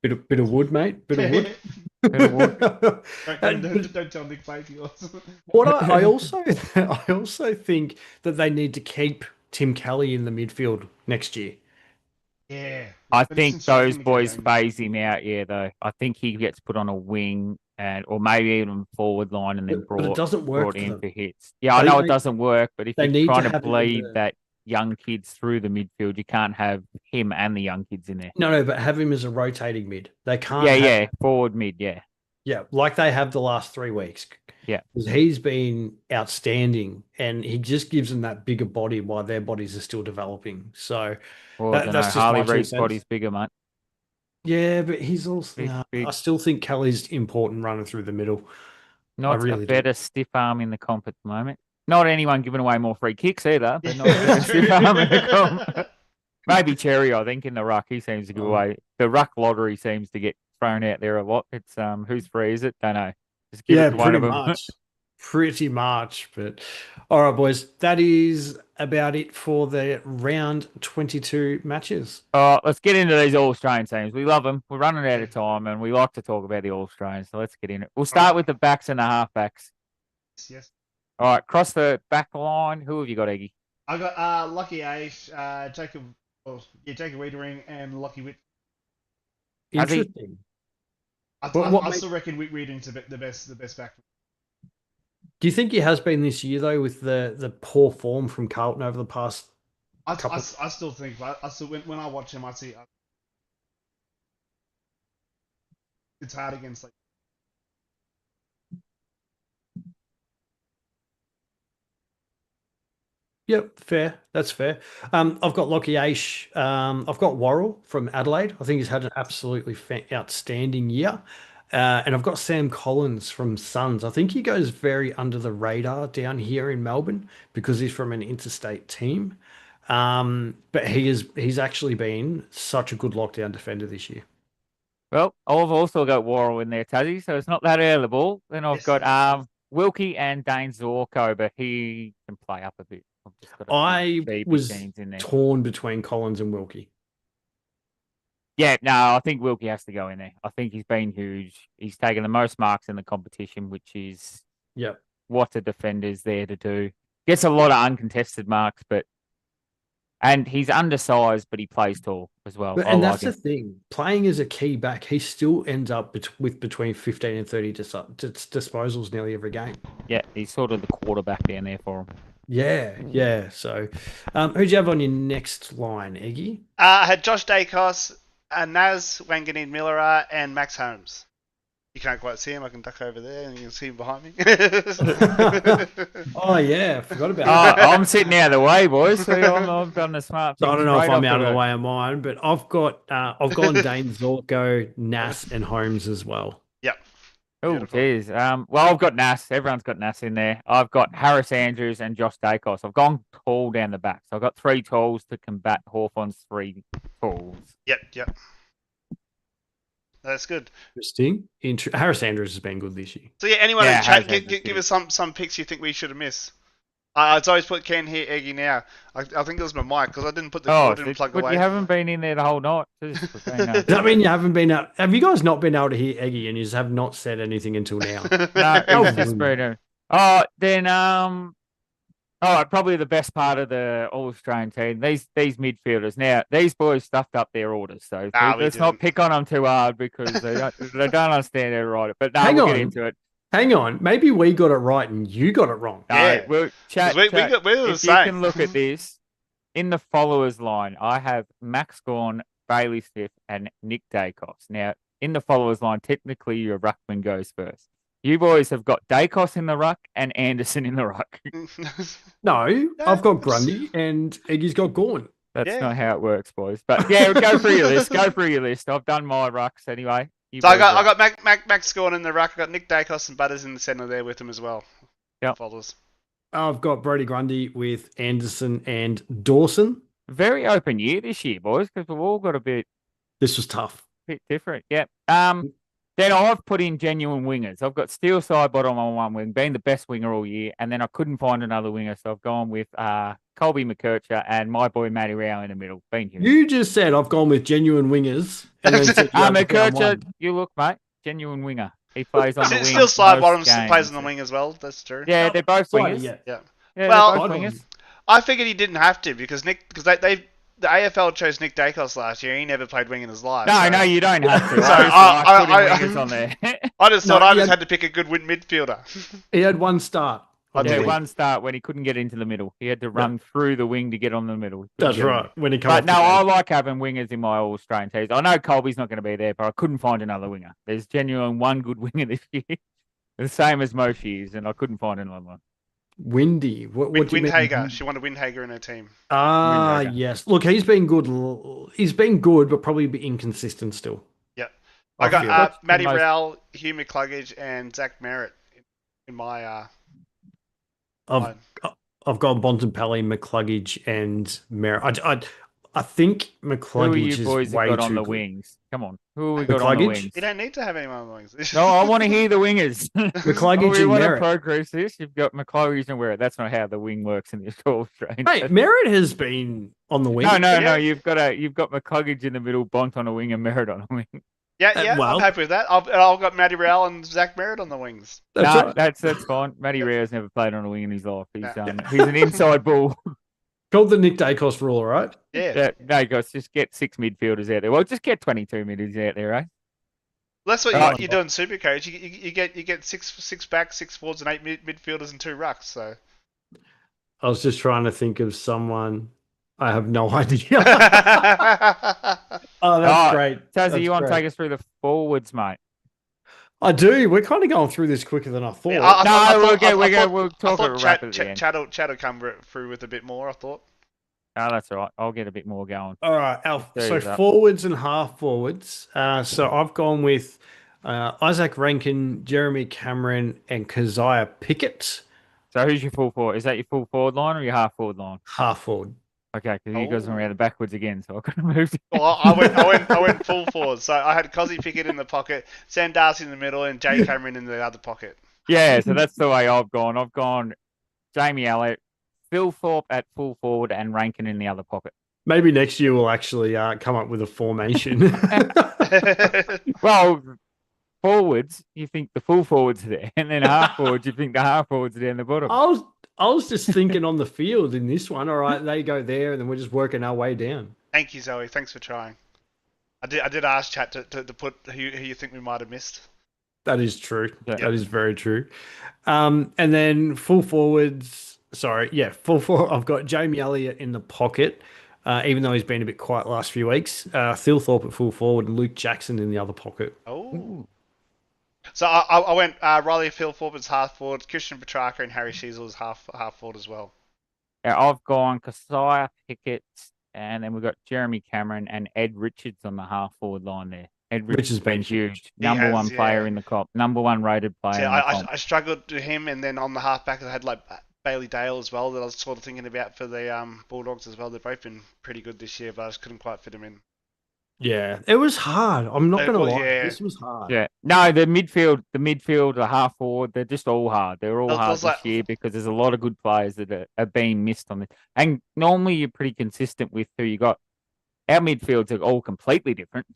Speaker 4: Bit of wood, mate. Bit of wood.
Speaker 5: Bit of wood.
Speaker 6: Don't tell Nick Blakey.
Speaker 4: What I also think that they need to keep Tim Kelly in the midfield next year.
Speaker 6: Yeah.
Speaker 5: I
Speaker 6: But
Speaker 5: think
Speaker 6: isn't Sheffield
Speaker 5: those
Speaker 6: gonna
Speaker 5: boys
Speaker 6: get
Speaker 5: phase him out. Yeah, though. I think he gets put on a wing or maybe even forward line and then
Speaker 4: But it doesn't work
Speaker 5: brought
Speaker 4: for
Speaker 5: in
Speaker 4: them.
Speaker 5: for hits. Yeah, I
Speaker 4: They-
Speaker 5: know it
Speaker 4: they-
Speaker 5: doesn't work, but if
Speaker 4: they
Speaker 5: you're
Speaker 4: need to
Speaker 5: trying to
Speaker 4: have him in
Speaker 5: bleed
Speaker 4: the-
Speaker 5: that young kids through the midfield, you can't have him and the young kids in there.
Speaker 4: No, but have him as a rotating mid. They can't.
Speaker 5: Yeah,
Speaker 4: have-
Speaker 5: yeah, forward mid, yeah.
Speaker 4: Yeah, like they have the last 3 weeks.
Speaker 5: Yeah.
Speaker 4: Because he's been outstanding, and he just gives them that bigger body while their bodies are still developing. So
Speaker 5: Well, I don't know.
Speaker 4: that's just
Speaker 5: Harley
Speaker 4: my 2
Speaker 5: Reid's
Speaker 4: cents.
Speaker 5: body's bigger, mate.
Speaker 4: Yeah, but he's also.
Speaker 5: Big, big.
Speaker 4: I still think Kelly's important running through the middle.
Speaker 5: Not
Speaker 4: really
Speaker 5: a
Speaker 4: do.
Speaker 5: better stiff arm in the comp at the moment. Not anyone giving away more free kicks either, but not a
Speaker 6: Yeah,
Speaker 5: better
Speaker 6: true.
Speaker 5: stiff arm in the comp. Maybe Cherry, I think, in the ruck, he seems to give away. The ruck lottery seems to get thrown out there a lot. It's who's free, is it? Don't know. Just give it to one
Speaker 4: pretty
Speaker 5: of them.
Speaker 4: much. Pretty much. But all right, boys, that is about it for the round 22 matches.
Speaker 5: Let's get into these All-Australian teams. We love them. We're running out of time, and we like to talk about the All-Australians, so let's get in it. We'll start with the backs and the halfbacks.
Speaker 6: Yes.
Speaker 5: All right, cross the back line. Who have you got, Eggy?
Speaker 6: I got Lucky Ace, Jacob Wiedering, and Lucky Witt.
Speaker 5: Has he-
Speaker 4: Interesting.
Speaker 6: I still reckon Wiedering's the best back.
Speaker 4: Do you think he has been this year, though, with the poor form from Carlton over the past couple?
Speaker 6: I still think, when I watch him, I see it's hard against like.
Speaker 4: Yep, fair. That's fair. I've got Lockie Aish. I've got Worrell from Adelaide. I think he's had an absolutely outstanding year. And I've got Sam Collins from Suns. I think he goes very under the radar down here in Melbourne because he's from an interstate team. But he's actually been such a good lockdown defender this year.
Speaker 5: Well, I've also got Worrell in there, Tazzy, so it's not that early ball. Then I've got Wilkie and Dane Zorko, but he can play up a bit.
Speaker 4: I was
Speaker 5: in there.
Speaker 4: torn between Collins and Wilkie.
Speaker 5: Yeah, no, I think Wilkie has to go in there. I think he's been huge. He's taken the most marks in the competition, which is what the defender's there to do. Gets a lot of uncontested marks, and he's undersized, but he plays tall as well.
Speaker 4: And that's the thing. Playing as a key back, he still ends up with between 15 and 30 disposals nearly every game.
Speaker 5: Yeah, he's sort of the quarterback down there for him.
Speaker 4: Yeah. So, who'd you have on your next line, Eggy?
Speaker 1: I had Josh Dacos, Naz Wanganeen-Miller, and Max Holmes. You can't quite see him. I can duck over there, and you can see him behind me.
Speaker 4: Oh yeah, forgot about that.
Speaker 5: I'm sitting out of the way, boys. So I've done the smart.
Speaker 4: So I don't know if I'm out of the way of mine, but I've gone Dane Zorko, Nas, and Holmes as well.
Speaker 1: Yep.
Speaker 5: Oh, geez. Well, I've got Nas. Everyone's got Nas in there. I've got Harris Andrews and Josh Dacos. I've gone tall down the back. So I've got 3 talls to combat Hawthorn's 3 talls.
Speaker 1: Yep. That's good.
Speaker 4: Interesting. Harris Andrews has been good this year.
Speaker 1: So yeah, anyone in chat, give us some picks you think we should have missed. It's always put Ken here, Eggy now. I think it was my mic because I didn't put the plug away.
Speaker 5: But you haven't been in there the whole night.
Speaker 4: Does that mean you haven't been out? Have you guys not been able to hear Eggy and you just have not said anything until now?
Speaker 5: All right, probably the best part of the All-Australian team, these midfielders. Now, these boys stuffed up their orders, so let's not pick on them too hard because they don't understand how to write it. But no, we'll get into it.
Speaker 4: Hang on. Maybe we got it right and you got it wrong.
Speaker 1: Yeah.
Speaker 5: We'll chat.
Speaker 1: We were the
Speaker 5: if
Speaker 1: same.
Speaker 5: you can look at this, in the followers line, I have Max Gawn, Bailey Smith, and Nick Dacos. Now, in the followers line, technically your ruckman goes first. You boys have got Dacos in the ruck and Anderson in the ruck.
Speaker 4: No, I've got Grundy and Eggy's got Gawn.
Speaker 5: That's not how it works, boys. But yeah, go through your list. I've done my rucks anyway.
Speaker 1: So I got Max Gawn in the ruck. I got Nick Dacos and Butters in the centre there with him as well.
Speaker 5: Yep.
Speaker 1: Followers.
Speaker 4: I've got Brody Grundy with Anderson and Dawson.
Speaker 5: Very open year this year, boys, because we've all got a bit.
Speaker 4: This was tough.
Speaker 5: Bit different. Yeah. Then I've put in genuine wingers. I've got Steele Sidebottom on one wing, being the best winger all year, and then I couldn't find another winger, so I've gone with Colby McKercher and my boy Matty Rao in the middle. You
Speaker 4: just said I've gone with genuine wingers. And then said
Speaker 5: McKercher, you look, mate, genuine winger. He plays on the wing.
Speaker 1: Still Sidebottom plays on the wing as well. That's true.
Speaker 5: Yeah, they're both wingers.
Speaker 1: Yeah.
Speaker 5: Well, both wingers.
Speaker 1: I figured he didn't have to because the AFL chose Nick Dacos last year. He never played wing in his life.
Speaker 5: No, you don't have to.
Speaker 1: So
Speaker 5: I put wingers on there.
Speaker 1: I just thought I just had to pick a good midfielder.
Speaker 4: He had one start.
Speaker 5: One start when he couldn't get into the middle. He had to run through the wing to get on the middle.
Speaker 4: That's right. When he
Speaker 5: But no, I like having wingers in my All-Australian teams. I know Colby's not going to be there, but I couldn't find another winger. There's genuine one good winger this year. The same as Moshi's, and I couldn't find another one.
Speaker 4: Windy. What do you mean?
Speaker 6: Windhager. She wanted Windhager in her team.
Speaker 5: Windhager.
Speaker 4: Yes. Look, he's been good. He's been good, but probably a bit inconsistent still.
Speaker 6: Yep.
Speaker 4: I
Speaker 6: I got
Speaker 4: feel.
Speaker 5: That's the
Speaker 6: Matty
Speaker 5: most-
Speaker 6: Rowell, Hugh McCluggage, and Zach Merritt in my
Speaker 4: I've
Speaker 6: line.
Speaker 4: I've got Bontempelli, McCluggage, and Merritt. I think
Speaker 5: Who are
Speaker 4: McCluggage
Speaker 5: you boys
Speaker 4: is
Speaker 5: that
Speaker 4: way
Speaker 5: got
Speaker 4: too
Speaker 5: on the
Speaker 4: good.
Speaker 5: wings? Come on. Who have we got on the
Speaker 4: McCluggage?
Speaker 5: wings?
Speaker 6: You don't need to have anyone on the wings.
Speaker 5: No, I want to hear the wingers.
Speaker 4: McCluggage
Speaker 5: we
Speaker 4: and
Speaker 5: want to
Speaker 4: Merritt.
Speaker 5: progress this. You've got McCluggage and Merritt. That's not how the wing works in the Australian.
Speaker 4: Hey, Merritt has been on the wing.
Speaker 5: No.
Speaker 6: Yeah.
Speaker 5: You've got McCluggage in the middle, Bont on a wing, and Merritt on a wing.
Speaker 6: Yeah,
Speaker 4: well-
Speaker 6: I'm happy with that. I've got Matty Rowell and Zach Merritt on the wings.
Speaker 4: That's
Speaker 5: No,
Speaker 4: right.
Speaker 5: that's fine. Matty Rare's never played on a wing in his life. He's
Speaker 6: No.
Speaker 5: he's an inside ball.
Speaker 4: Called the Nick Dacos rule, right?
Speaker 6: Yeah.
Speaker 5: No, guys, just get 6 midfielders out there. Well, just get 22 midfielders out there, right?
Speaker 6: That's what
Speaker 5: Right.
Speaker 6: you do in Supercoach. You get six backs, 6 forwards, and 8 midfielders and 2 rucks. So
Speaker 4: I was just trying to think of someone. I have no idea. Oh, that's
Speaker 5: Oh,
Speaker 4: great.
Speaker 5: Tazzy, you want to
Speaker 4: great.
Speaker 5: take us through the forwards, mate?
Speaker 4: I do. We're kind of going through this quicker than I thought.
Speaker 6: Yeah, I thought-
Speaker 5: We'll talk
Speaker 6: I
Speaker 5: about
Speaker 6: thought
Speaker 5: it rapidly at the end.
Speaker 6: Chad would come through with a bit more. I thought.
Speaker 5: Oh, that's all right. I'll get a bit more going.
Speaker 4: All right,
Speaker 5: There
Speaker 4: so
Speaker 5: you go.
Speaker 4: forwards and half forwards. So I've gone with Isaac Rankin, Jeremy Cameron, and Keziah Pickett,
Speaker 5: So who's your full forward? Is that your full forward line or your half forward line?
Speaker 4: half forward.
Speaker 5: Okay, because you guys
Speaker 6: Oh.
Speaker 5: are around the backwards again, so I could have moved.
Speaker 6: Well, I went full forward. So I had Cozzy Pickett in the pocket, Sam Darcy in the middle, and Jay Cameron in the other pocket.
Speaker 5: Yeah, so that's the way I've gone. I've gone Jamie Elliott, Phil Thorpe at full forward, and Rankin in the other pocket.
Speaker 4: Maybe next year we'll actually come up with a formation.
Speaker 5: Well, forwards, you think the full forwards are there, and then half forwards, you think the half forwards are down the bottom.
Speaker 4: I was just thinking on the field in this one. All right, they go there, and then we're just working our way down.
Speaker 6: Thank you, Zoe. Thanks for trying. I did ask Chat to put who you think we might have missed.
Speaker 4: That is true.
Speaker 5: Yeah.
Speaker 4: That is very true. And then full forwards. Sorry, yeah, full forward. I've got Jamie Elliott in the pocket, even though he's been a bit quiet last few weeks. Phil Thorpe at full forward and Luke Jackson in the other pocket.
Speaker 6: Oh. So I went Riley Phil Thorpe as half forward, Christian Petrarca and Harry Chiesel as half forward as well.
Speaker 5: Yeah, I've gone Keziah Pickett, and then we've got Jeremy Cameron and Ed Richards on the half forward line there. Ed Richards has been huge. Number
Speaker 6: has,
Speaker 5: one player
Speaker 6: yeah.
Speaker 5: in the comp. Number one rated player
Speaker 6: So
Speaker 5: in the comp.
Speaker 6: I struggled to him, and then on the halfback I had like Bailey Dale as well that I was sort of thinking about for the Bulldogs as well. They've both been pretty good this year, but I just couldn't quite fit them in.
Speaker 4: Yeah, it was hard. I'm not
Speaker 6: It
Speaker 4: going to
Speaker 6: was,
Speaker 4: lie.
Speaker 6: yeah.
Speaker 4: This was hard.
Speaker 5: Yeah. No, the midfield, the half forward, they're just all hard. They're all
Speaker 6: Those-
Speaker 5: hard
Speaker 6: those
Speaker 5: this
Speaker 6: like-
Speaker 5: year because there's a lot of good players that are being missed on this. And normally you're pretty consistent with who you got. Our midfields are all completely different.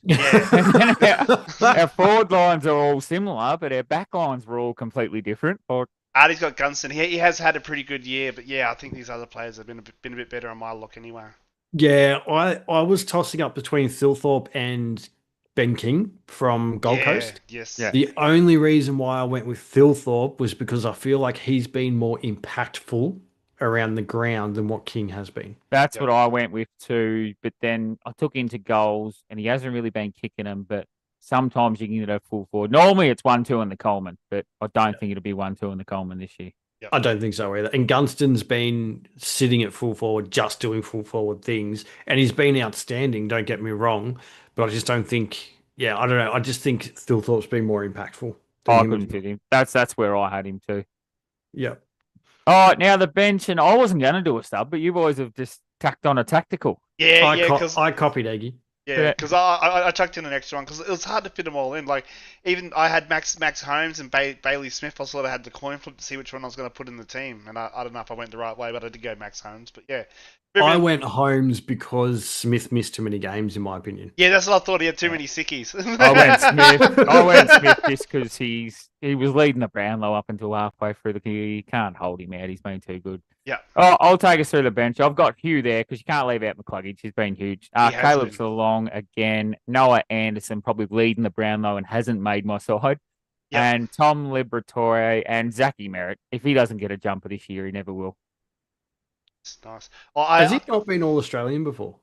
Speaker 5: Our forward lines are all similar, but our back lines were all completely different. Or
Speaker 6: Artie's got Gunston. He has had a pretty good year, but yeah, I think these other players have been a bit better on my look anyway.
Speaker 4: Yeah, I was tossing up between Thilthorpe and Ben King from Gold
Speaker 6: Yeah,
Speaker 4: Coast.
Speaker 6: Yes.
Speaker 5: Yeah.
Speaker 4: The only reason why I went with Thilthorpe was because I feel like he's been more impactful around the ground than what King has been.
Speaker 5: that's
Speaker 6: Yep.
Speaker 5: what I went with too. But then I took into goals, and he hasn't really been kicking them. But sometimes you can get a full forward. Normally it's 1-2 in the Coleman, but I don't think it'll be 1-2 in the Coleman this year.
Speaker 4: I don't think so either. And Gunston's been sitting at full forward, just doing full forward things, and he's been outstanding. Don't get me wrong, but I just don't think. Yeah, I don't know. I just think Thilthorpe's been more impactful. than
Speaker 5: I
Speaker 4: him.
Speaker 5: couldn't fit him. That's where I had him too.
Speaker 4: Yeah.
Speaker 5: All right, now the bench, and I wasn't going to do a sub, but you boys have just tacked on a tactical.
Speaker 6: Yeah,
Speaker 4: I,
Speaker 6: yeah,
Speaker 4: co-
Speaker 6: because
Speaker 4: I copied Eggy.
Speaker 6: I chucked in an extra one because it was hard to fit them all in. Like even I had Max Holmes and Bailey Smith. I sort of had the coin flip to see which one I was going to put in the team, and I don't know if I went the right way, but I did go Max Holmes. But yeah,
Speaker 4: I went Holmes because Smith missed too many games, in my opinion.
Speaker 6: Yeah, that's what I thought. He had too many sickies.
Speaker 5: I went Smith. I went Smith just because he was leading the Brownlow up until halfway through the year. You can't hold him out. He's been too good.
Speaker 6: Yeah.
Speaker 5: Oh, I'll take us through the bench. I've got Hugh there because you can't leave out McCluggage. He's been huge.
Speaker 6: He has
Speaker 5: Caleb
Speaker 6: been.
Speaker 5: Salong again. Noah Anderson probably leading the Brownlow and hasn't made my side.
Speaker 6: Yep.
Speaker 5: And Tom Liberatore and Zachy Merritt. If he doesn't get a jumper this year, he never will.
Speaker 6: It's nice. Well,
Speaker 4: Has he not been All Australian before?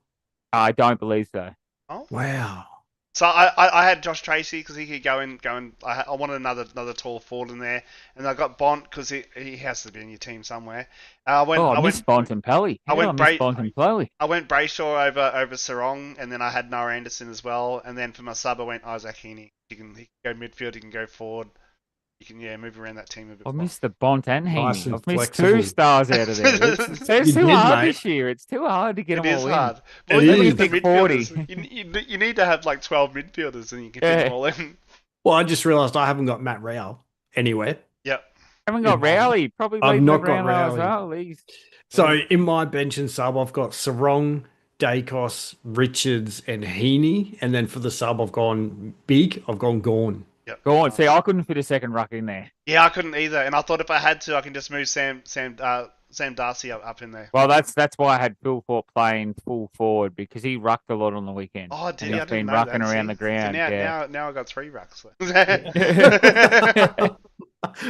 Speaker 5: I don't believe so.
Speaker 6: Oh,
Speaker 4: Wow.
Speaker 7: So I had Josh Tracy because he could go in. I wanted another tall forward in there, and I got Bont because he has to be in your team somewhere. I
Speaker 5: miss Bontempelli.
Speaker 7: I went
Speaker 5: Bontempelli.
Speaker 7: I went Brayshaw over Sarong, and then I had Noah Anderson as well. And then for my sub, I went Isaac Heaney. He can go midfield. He can go forward. You can move around that team a bit.
Speaker 5: I missed the Bont and
Speaker 4: Nice
Speaker 5: Heaney.
Speaker 4: and
Speaker 5: I've missed
Speaker 4: flexible.
Speaker 5: 2 stars out of there. It's too hard this year. It's too hard to get them all
Speaker 7: hard.
Speaker 5: in.
Speaker 7: Well,
Speaker 4: It
Speaker 7: you
Speaker 4: is.
Speaker 7: need the
Speaker 5: Pick 40.
Speaker 7: midfielders. You need to have like 12 midfielders, and you can fit them all in.
Speaker 4: Well, I just realised I haven't got Matt Rowell anywhere.
Speaker 7: Yep.
Speaker 5: Haven't got Rowley. Probably
Speaker 4: I've
Speaker 5: leave
Speaker 4: not
Speaker 5: him
Speaker 4: got
Speaker 5: around as
Speaker 4: Rowley.
Speaker 5: well. He's
Speaker 4: So in my bench and sub, I've got Sarong, Dacos, Richards, and Heaney. And then for the sub, I've gone big. I've gone Gorn.
Speaker 5: Go on. See, I couldn't fit a second ruck in there.
Speaker 7: Yeah, I couldn't either, and I thought if I had to, I can just move Sam Darcy up in there.
Speaker 5: Well, that's why I had Phil Fort playing full forward because he rucked a lot on the weekend.
Speaker 7: Oh, did
Speaker 5: And
Speaker 7: he?
Speaker 5: he's
Speaker 7: I didn't
Speaker 5: been
Speaker 7: know
Speaker 5: rucking
Speaker 7: that.
Speaker 5: around
Speaker 7: See?
Speaker 5: the ground.
Speaker 7: So now I got 3 rucks.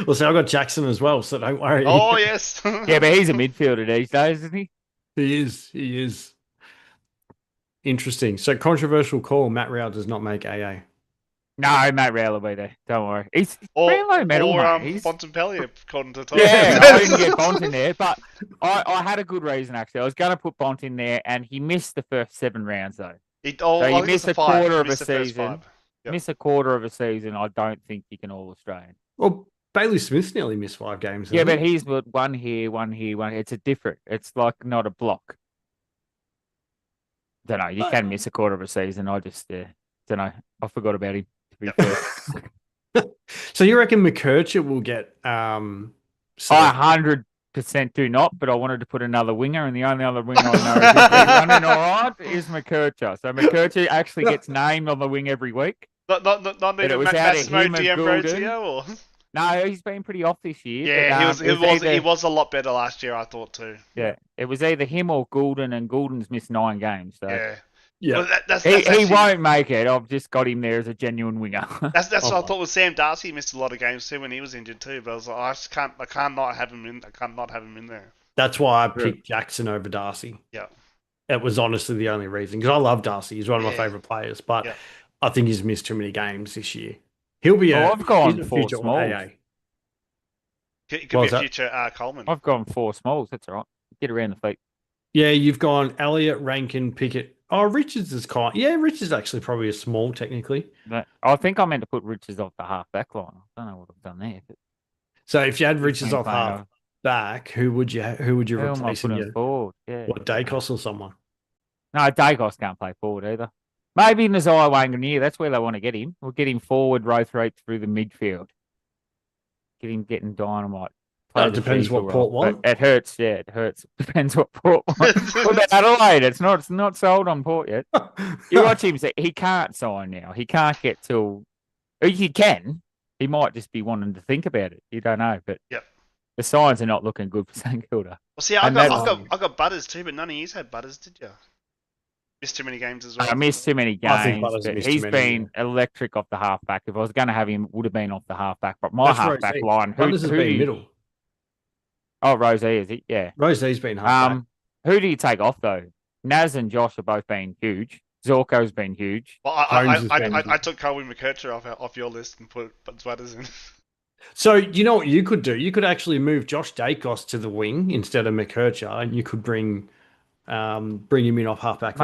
Speaker 4: Well, so I've got Jackson as well, so don't worry.
Speaker 7: Oh yes.
Speaker 5: Yeah, but he's a midfielder these days, isn't he?
Speaker 4: He is. Interesting. So controversial call. Matt Rowell does not make AA.
Speaker 5: No, Matt Rowell will be there. Don't worry. He's
Speaker 7: Or
Speaker 5: pretty low medal, mate. He's...
Speaker 7: Bontempelli, according to Todd.
Speaker 5: Yeah, I didn't get Bont in there, but I had a good reason, actually. I was going to put Bont in there, and he missed the first 7 rounds, though.
Speaker 7: He
Speaker 5: missed a quarter of a
Speaker 7: Missed the first
Speaker 5: season.
Speaker 7: 5. Yep.
Speaker 5: Miss a quarter of a season, I don't think you can All-Australian.
Speaker 4: Well, Bailey Smith's nearly missed 5 games.
Speaker 5: Yeah,
Speaker 4: hasn't
Speaker 5: but
Speaker 4: he?
Speaker 5: he's one here. It's a different. It's like not a block. Don't know. You can miss a quarter of a season. I just don't know. I forgot about him. To be fair.
Speaker 4: So you reckon McKercher will get
Speaker 5: I 100% do not, but I wanted to put another winger, and the only other winger I know who's been running all right is McKercher. So McKercher actually gets named on the wing every week.
Speaker 7: Not
Speaker 5: But it
Speaker 7: even
Speaker 5: was out of
Speaker 7: Massimo
Speaker 5: him and
Speaker 7: D'Ambrosio, or
Speaker 5: No, he's been pretty off this year.
Speaker 7: yeah,
Speaker 5: but,
Speaker 7: he was a lot better last year, I thought too.
Speaker 5: Yeah, it was either him or Goulden, and Goulden's missed 9 games. So
Speaker 7: Yeah. Well, that's
Speaker 5: he
Speaker 7: actually,
Speaker 5: won't make it. I've just got him there as a genuine winger.
Speaker 7: That's what I thought with Sam Darcy. He missed a lot of games too when he was injured too. But I was like, I can't not have him in. I can't not have him in there.
Speaker 4: That's why I picked Jackson over Darcy.
Speaker 7: Yeah.
Speaker 4: It was honestly the only reason because I love Darcy. He's one of my favourite players, but I think he's missed too many games this year. He'll be
Speaker 5: I've gone
Speaker 4: he's a
Speaker 5: 4
Speaker 4: future
Speaker 5: smalls.
Speaker 4: AA.
Speaker 7: Could be a future Coleman.
Speaker 5: I've gone 4 smalls. That's all right. Get around the feet.
Speaker 4: Yeah, you've gone Elliott, Rankin, Pickett. Oh, Richards is Richards is actually probably a small technically.
Speaker 5: But I think I meant to put Richards off the half back line. I don't know what I've done there. But
Speaker 4: So if you had Richards off
Speaker 5: playing
Speaker 4: half back, who would you
Speaker 5: who am I
Speaker 4: replace in
Speaker 5: putting
Speaker 4: your
Speaker 5: forward? Yeah.
Speaker 4: what Dacos or someone?
Speaker 5: No, Dacos can't play forward either. Maybe Nazai Wanganier. That's where they want to get him. We'll get him forward, rotate through the midfield. Get him getting dynamite.
Speaker 4: It depends what Port want.
Speaker 5: It hurts, yeah, it hurts. Depends what Port wants. What about Adelaide? It's not sold on Port yet. You watch him say he can't sign now. He can't get till he can. He might just be wanting to think about it. You don't know, but the signs are not looking good for St Kilda.
Speaker 7: Well, see, I got Butters too, but none of you had Butters, did you? Missed too many games as well.
Speaker 5: I missed too many
Speaker 4: I think
Speaker 5: games,
Speaker 4: Butters
Speaker 5: but
Speaker 4: missed
Speaker 5: he's
Speaker 4: too many,
Speaker 5: been electric off the halfback. If I was going to have him, would have been off the halfback. But my
Speaker 4: That's
Speaker 5: halfback
Speaker 4: Rosé.
Speaker 5: line,
Speaker 4: Butters has been middle.
Speaker 5: Oh, Rosé, is he? Yeah.
Speaker 4: Rosé's been halfback.
Speaker 5: Who do you take off though? Naz and Josh have both been huge. Zorko's been huge.
Speaker 7: Well, I took Colin McKercher off your list and put Butters in.
Speaker 4: So you know what you could do? You could actually move Josh Dacos to the wing instead of McKercher, and you could bring him in off halfback.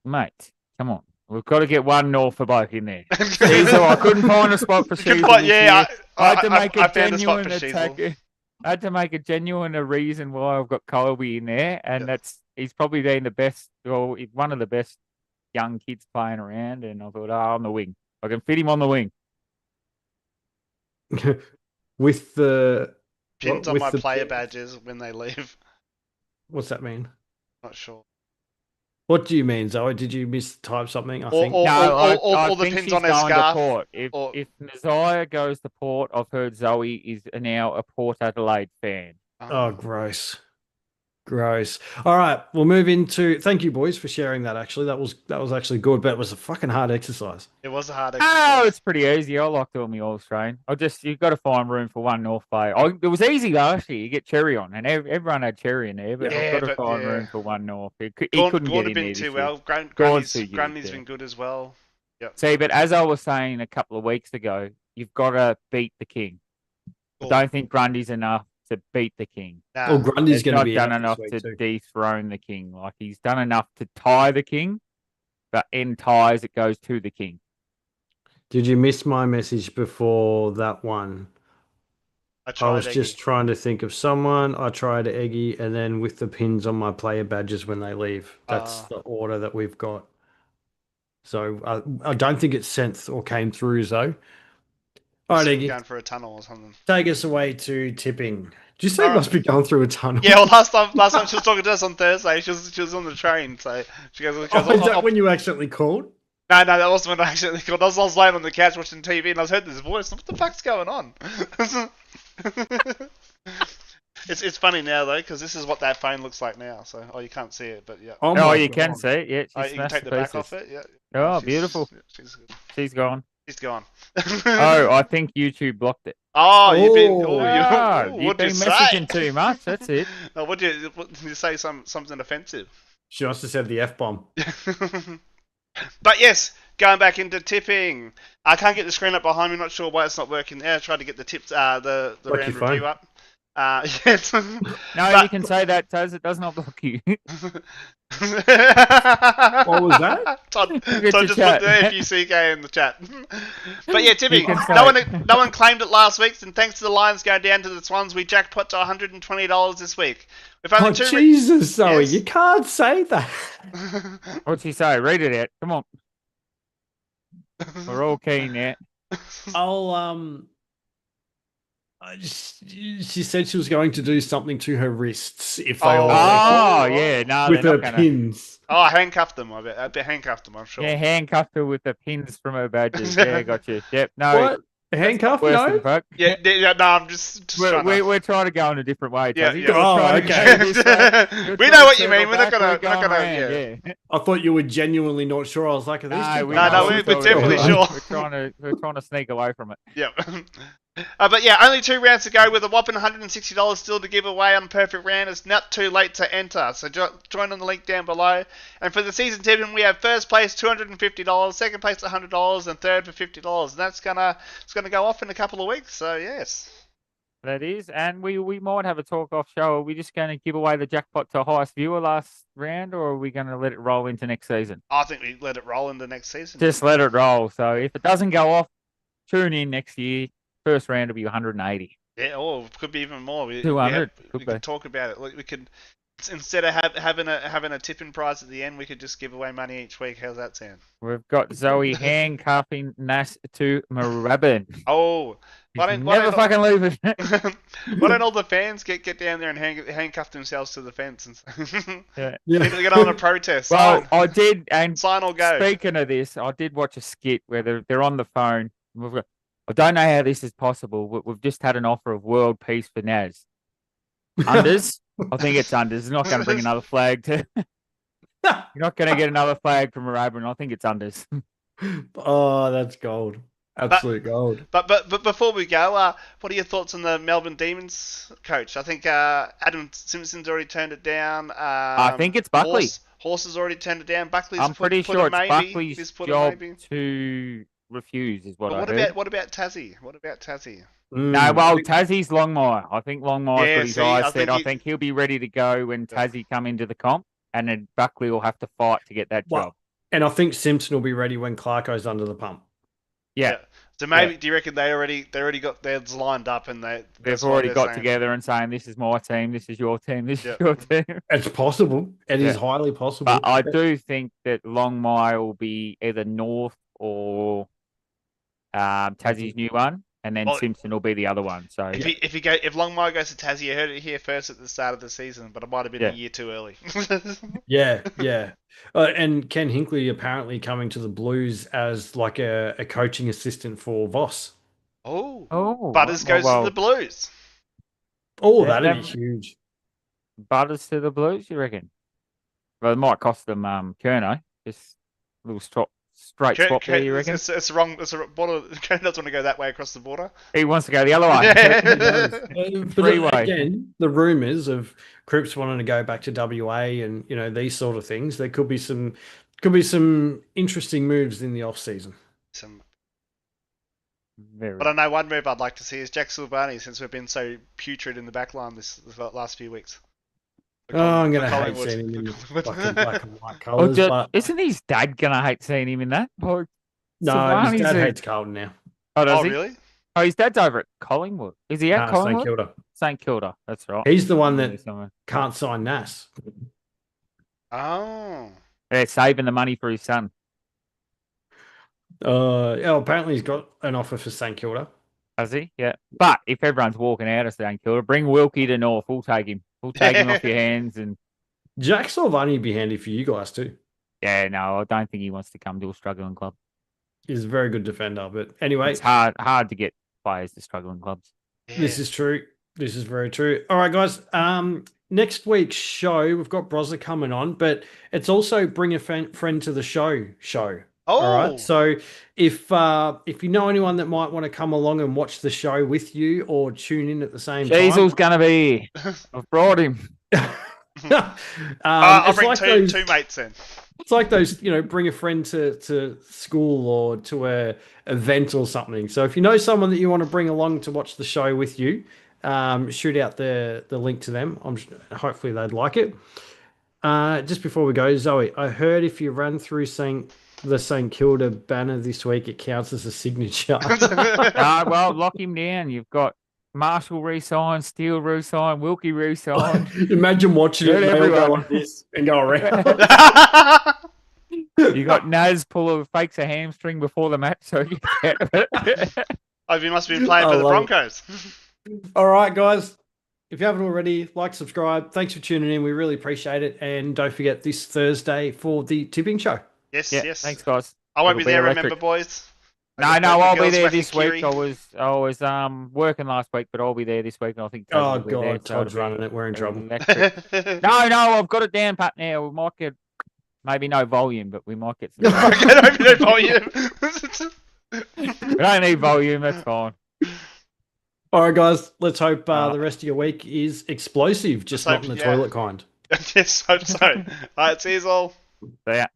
Speaker 5: Mate, come on. We've got to get 1 North for both in there. Chiesel, I couldn't find a spot for Chiesel.
Speaker 7: Yeah,
Speaker 5: I had to make
Speaker 7: I
Speaker 5: a
Speaker 7: found a spot
Speaker 5: genuine
Speaker 7: for
Speaker 5: attack.
Speaker 7: Chiesel.
Speaker 5: I had to make a genuine reason why I've got Colby in there, and he's probably been the best, or one of the best young kids playing around. And I thought, on the wing, I can fit him on the wing.
Speaker 4: With the
Speaker 7: pins on my player badges when they leave.
Speaker 4: What's that mean?
Speaker 7: Not sure.
Speaker 4: What do you mean, Zoe? Did you mistype something? I think.
Speaker 7: Or the pins on her scarf.
Speaker 5: Port. If Nazia goes to Port, I've heard Zoe is now a Port Adelaide fan.
Speaker 4: Oh, gross. Gross. All right, we'll move into. Thank you, boys, for sharing that. Actually, that was actually good, but it was a fucking hard exercise.
Speaker 7: It was a hard exercise.
Speaker 5: Oh, it's pretty easy. I like doing my All-Australian. You've got to find room for 1 North player. It was easy last year. You get Cherry on, and everyone had Cherry in there, but I've got to find room for 1 North. He couldn't get in
Speaker 7: been
Speaker 5: there
Speaker 7: too well. Grundy's been good as well. Yep.
Speaker 5: See, but as I was saying a couple of weeks ago, you've got to beat the king. I
Speaker 7: Cool.
Speaker 5: don't think Grundy's enough to beat the king.
Speaker 7: Nah.
Speaker 4: Well, Grundy's
Speaker 5: He's
Speaker 4: going to
Speaker 5: not
Speaker 4: be
Speaker 5: done
Speaker 4: out
Speaker 5: enough
Speaker 4: this
Speaker 5: to
Speaker 4: week too.
Speaker 5: dethrone the king. Like, he's done enough to tie the king, but in ties, it goes to the king.
Speaker 4: Did you miss my message before that one? I was just trying to think of someone. I tried Egi, and then with the pins on my player badges when they leave. That's the order that we've got. So I don't think it's sent or came through, though. All right, Egi,
Speaker 7: Going for a tunnel or something.
Speaker 4: take us away to tipping. Did you say it must be going through a tunnel?
Speaker 7: Yeah, well, last time she was talking to us on Thursday. She was on the train, so she goes.
Speaker 4: Is that when you accidentally called?
Speaker 7: No, that wasn't when I accidentally called. I was laying on the couch watching TV, and I heard this voice. What the fuck's going on? It's funny now though, because this is what that phone looks like now. So, you can't see it, but yeah.
Speaker 5: Oh, you can see it. Yeah,
Speaker 7: You can take the back off it. Yeah.
Speaker 5: Oh, beautiful.
Speaker 7: She's good.
Speaker 5: She's gone.
Speaker 7: She's gone.
Speaker 5: Oh, I think YouTube blocked it.
Speaker 7: Oh, you've been.
Speaker 5: You've been messaging too much. That's it.
Speaker 7: No, what did you say? Something offensive?
Speaker 4: She must have said the F-bomb.
Speaker 7: But yes, going back into tipping. I can't get the screen up behind me. Not sure why it's not working there. I tried to get the tips, the
Speaker 4: Block
Speaker 7: round
Speaker 4: your phone.
Speaker 7: review up. Yeah.
Speaker 5: No, you can say that, Taz. It does not block you.
Speaker 4: What was that?
Speaker 7: Todd
Speaker 5: your
Speaker 7: just
Speaker 5: chat.
Speaker 7: put the FUCK in the chat. But yeah, tipping.
Speaker 5: You can say
Speaker 7: No one claimed it last week, and thanks to the Lions going down to the Swans, we jackpot to $120 this week. We've only
Speaker 4: Oh, Jesus, Zoe,
Speaker 7: Yes.
Speaker 4: you can't say that.
Speaker 5: What'd she say? Read it out. Come on. We're all keen now.
Speaker 4: She said she was going to do something to her wrists if they all
Speaker 5: Oh, yeah. No,
Speaker 4: with
Speaker 5: they're
Speaker 4: her
Speaker 5: not gonna.
Speaker 4: pins.
Speaker 7: Oh, handcuffed them. I bet handcuffed them. I'm sure.
Speaker 5: Yeah, handcuffed her with the pins from her badges. Yeah, got you. Yep. No.
Speaker 4: What? Handcuff?
Speaker 5: Worse than
Speaker 4: No?
Speaker 5: fuck.
Speaker 7: Yeah, no, I'm just trying to...
Speaker 5: We're trying to go in a different way,
Speaker 7: Yeah,
Speaker 5: Tazzy.
Speaker 7: yeah.
Speaker 4: Oh,
Speaker 5: We're trying to
Speaker 4: okay.
Speaker 5: go this way. We're
Speaker 7: We
Speaker 5: trying
Speaker 7: know
Speaker 5: to
Speaker 7: what you
Speaker 5: circle
Speaker 7: mean. We're not
Speaker 5: back.
Speaker 7: gonna-
Speaker 5: We're going
Speaker 7: not gonna-
Speaker 5: around,
Speaker 7: yeah.
Speaker 4: I thought you were genuinely not sure. I was like, are these
Speaker 5: No,
Speaker 4: two
Speaker 5: we
Speaker 4: guys
Speaker 7: No,
Speaker 5: know
Speaker 7: we're
Speaker 5: what's going
Speaker 7: definitely
Speaker 5: on.
Speaker 7: sure.
Speaker 5: We're trying to sneak away from it.
Speaker 7: Yeah. But yeah, only 2 rounds to go with a whopping $160 still to give away on perfect round. It's not too late to enter. So join on the link down below. And for the season tipping, we have first place $250, second place $100, and third for $50. And it's gonna go off in a couple of weeks. So yes.
Speaker 5: That is, and we might have a talk-off show. Are we just going to give away the jackpot to highest viewer last round, or are we going to let it roll into next season?
Speaker 7: I think we let it roll into next season.
Speaker 5: Just let it roll. So if it doesn't go off, tune in next year. First round will be 180.
Speaker 7: Yeah, or it could be even more.
Speaker 5: 200,
Speaker 7: We
Speaker 5: could
Speaker 7: could
Speaker 5: be.
Speaker 7: talk about it. Like, we could, instead of having a tipping prize at the end, we could just give away money each week. How's that sound?
Speaker 5: We've got Zoe handcuffing Nas to Marabin.
Speaker 7: Oh,
Speaker 5: Never fucking leave it.
Speaker 7: why don't all the fans get down there and handcuff themselves to the fence and
Speaker 5: Yeah.
Speaker 7: get on a protest?
Speaker 5: Well, I did, and
Speaker 7: sign or go.
Speaker 5: speaking of this, I did watch a skit where they're on the phone. I don't know how this is possible, but we've just had an offer of world peace for Naz. Unders? I think it's unders. It's not going to bring another flag to. You're not going to get another flag from Marabin. I think it's unders.
Speaker 4: Oh, that's gold. Absolute gold.
Speaker 7: But before we go, what are your thoughts on the Melbourne Demons coach? I think Adam Simpson's already turned it down.
Speaker 5: I think it's Buckley.
Speaker 7: Horse has already turned it down. Buckley's
Speaker 5: I'm pretty
Speaker 7: put
Speaker 5: sure
Speaker 7: a
Speaker 5: it's
Speaker 7: maybe.
Speaker 5: Buckley's
Speaker 7: He's put
Speaker 5: job
Speaker 7: a maybe.
Speaker 5: to refuse, is what
Speaker 7: But
Speaker 5: I heard.
Speaker 7: what about Tassie? What about Tassie?
Speaker 5: No, well, Tassie's Longmire. I think Longmire's
Speaker 7: Yeah,
Speaker 5: got his
Speaker 7: see,
Speaker 5: eyes
Speaker 7: I
Speaker 5: set.
Speaker 7: think
Speaker 5: I think he'll be ready to go when Tassie come into the comp, and then Buckley will have to fight to get that job.
Speaker 4: And I think Simpson will be ready when Clarko's under the pump.
Speaker 5: Yeah.
Speaker 7: So maybe do you reckon they already got theirs lined up and
Speaker 5: They've already got together and saying, this is my team, this is your team, this is your team.
Speaker 4: It's possible. It is highly possible.
Speaker 5: But I do think that Longmire will be either North or Tassie's new one, and then Simpson will be the other one. So
Speaker 7: if Longmire goes to Tassie, you heard it here first at the start of the season, but it might have been a year too early.
Speaker 4: Yeah. And Ken Hinkley apparently coming to the Blues as like a coaching assistant for Voss.
Speaker 7: Butters goes to the Blues.
Speaker 4: Oh, that'd be huge.
Speaker 5: Butters to the Blues, you reckon? Well, it might cost them Kerno. Just a little straight swap there, you reckon?
Speaker 7: It's wrong. Kerno doesn't want to go that way across the border.
Speaker 5: He wants to go the other way.
Speaker 4: But again, the rumours of Cripps wanting to go back to WA and these sort of things, there could be some Could be some interesting moves in the off season.
Speaker 7: But I know one move I'd like to see is Jack Silvani, since we've been so putrid in the back line this last few weeks.
Speaker 4: I'm going to hate seeing him in fucking black and white colours.
Speaker 5: Isn't his dad going to hate seeing him in that?
Speaker 4: No, his dad hates Carlton now.
Speaker 5: Oh, does he?
Speaker 7: Really?
Speaker 5: Oh, his dad's over at Collingwood. Is he at Collingwood?
Speaker 4: St Kilda.
Speaker 5: St Kilda, that's right.
Speaker 4: He's the one that can't sign Nas.
Speaker 7: Oh.
Speaker 5: They're saving the money for his son.
Speaker 4: Apparently he's got an offer for St Kilda.
Speaker 5: Has he? Yeah. But if everyone's walking out of St Kilda, bring Wilkie to North. We'll take him. We'll take him off your hands. And
Speaker 4: Jack Silvani would be handy for you guys too.
Speaker 5: Yeah, no, I don't think he wants to come to a struggling club.
Speaker 4: He's a very good defender, but anyway,
Speaker 5: it's hard to get players to struggling clubs.
Speaker 4: Yeah. This is true. This is very true. All right, guys. Next week's show, we've got Brozza coming on, but it's also bring a friend to the show.
Speaker 7: Oh,
Speaker 4: all right. So if you know anyone that might want to come along and watch the show with you or tune in at the same time,
Speaker 5: Chiesel's gonna be. I've brought him.
Speaker 7: I'll bring two mates in.
Speaker 4: It's like those, bring a friend to school or to a event or something. So if you know someone that you want to bring along to watch the show with you, shoot out the link to them. Hopefully they'd like it. Just before we go, Zoe, I heard if you run through the St Kilda banner this week, it counts as a signature.
Speaker 5: Well, lock him down. You've got Marshall re-signed, Steele re-signed, Wilkie re-signed.
Speaker 4: Imagine watching it and go like this and go around.
Speaker 5: You got Naz fakes a hamstring before the match, so you get it.
Speaker 7: Oh, you must have been playing for the Broncos.
Speaker 4: All right, guys. If you haven't already, subscribe. Thanks for tuning in. We really appreciate it. And don't forget this Thursday for the tipping show.
Speaker 7: Yes.
Speaker 5: Thanks, guys.
Speaker 7: I won't be there, remember, boys?
Speaker 5: No, I'll be there this week. I was working last week, but I'll be there this week. And I think.
Speaker 4: Oh God, Todd's running it. We're in trouble.
Speaker 5: No, I've got it down pat now. We might get maybe no volume, but we might get some.
Speaker 7: No volume.
Speaker 5: We don't need volume. That's fine.
Speaker 4: All right, guys. Let's hope the rest of your week is explosive, just not in the toilet kind.
Speaker 7: Yes, hope so. All right, see you all.
Speaker 5: See ya.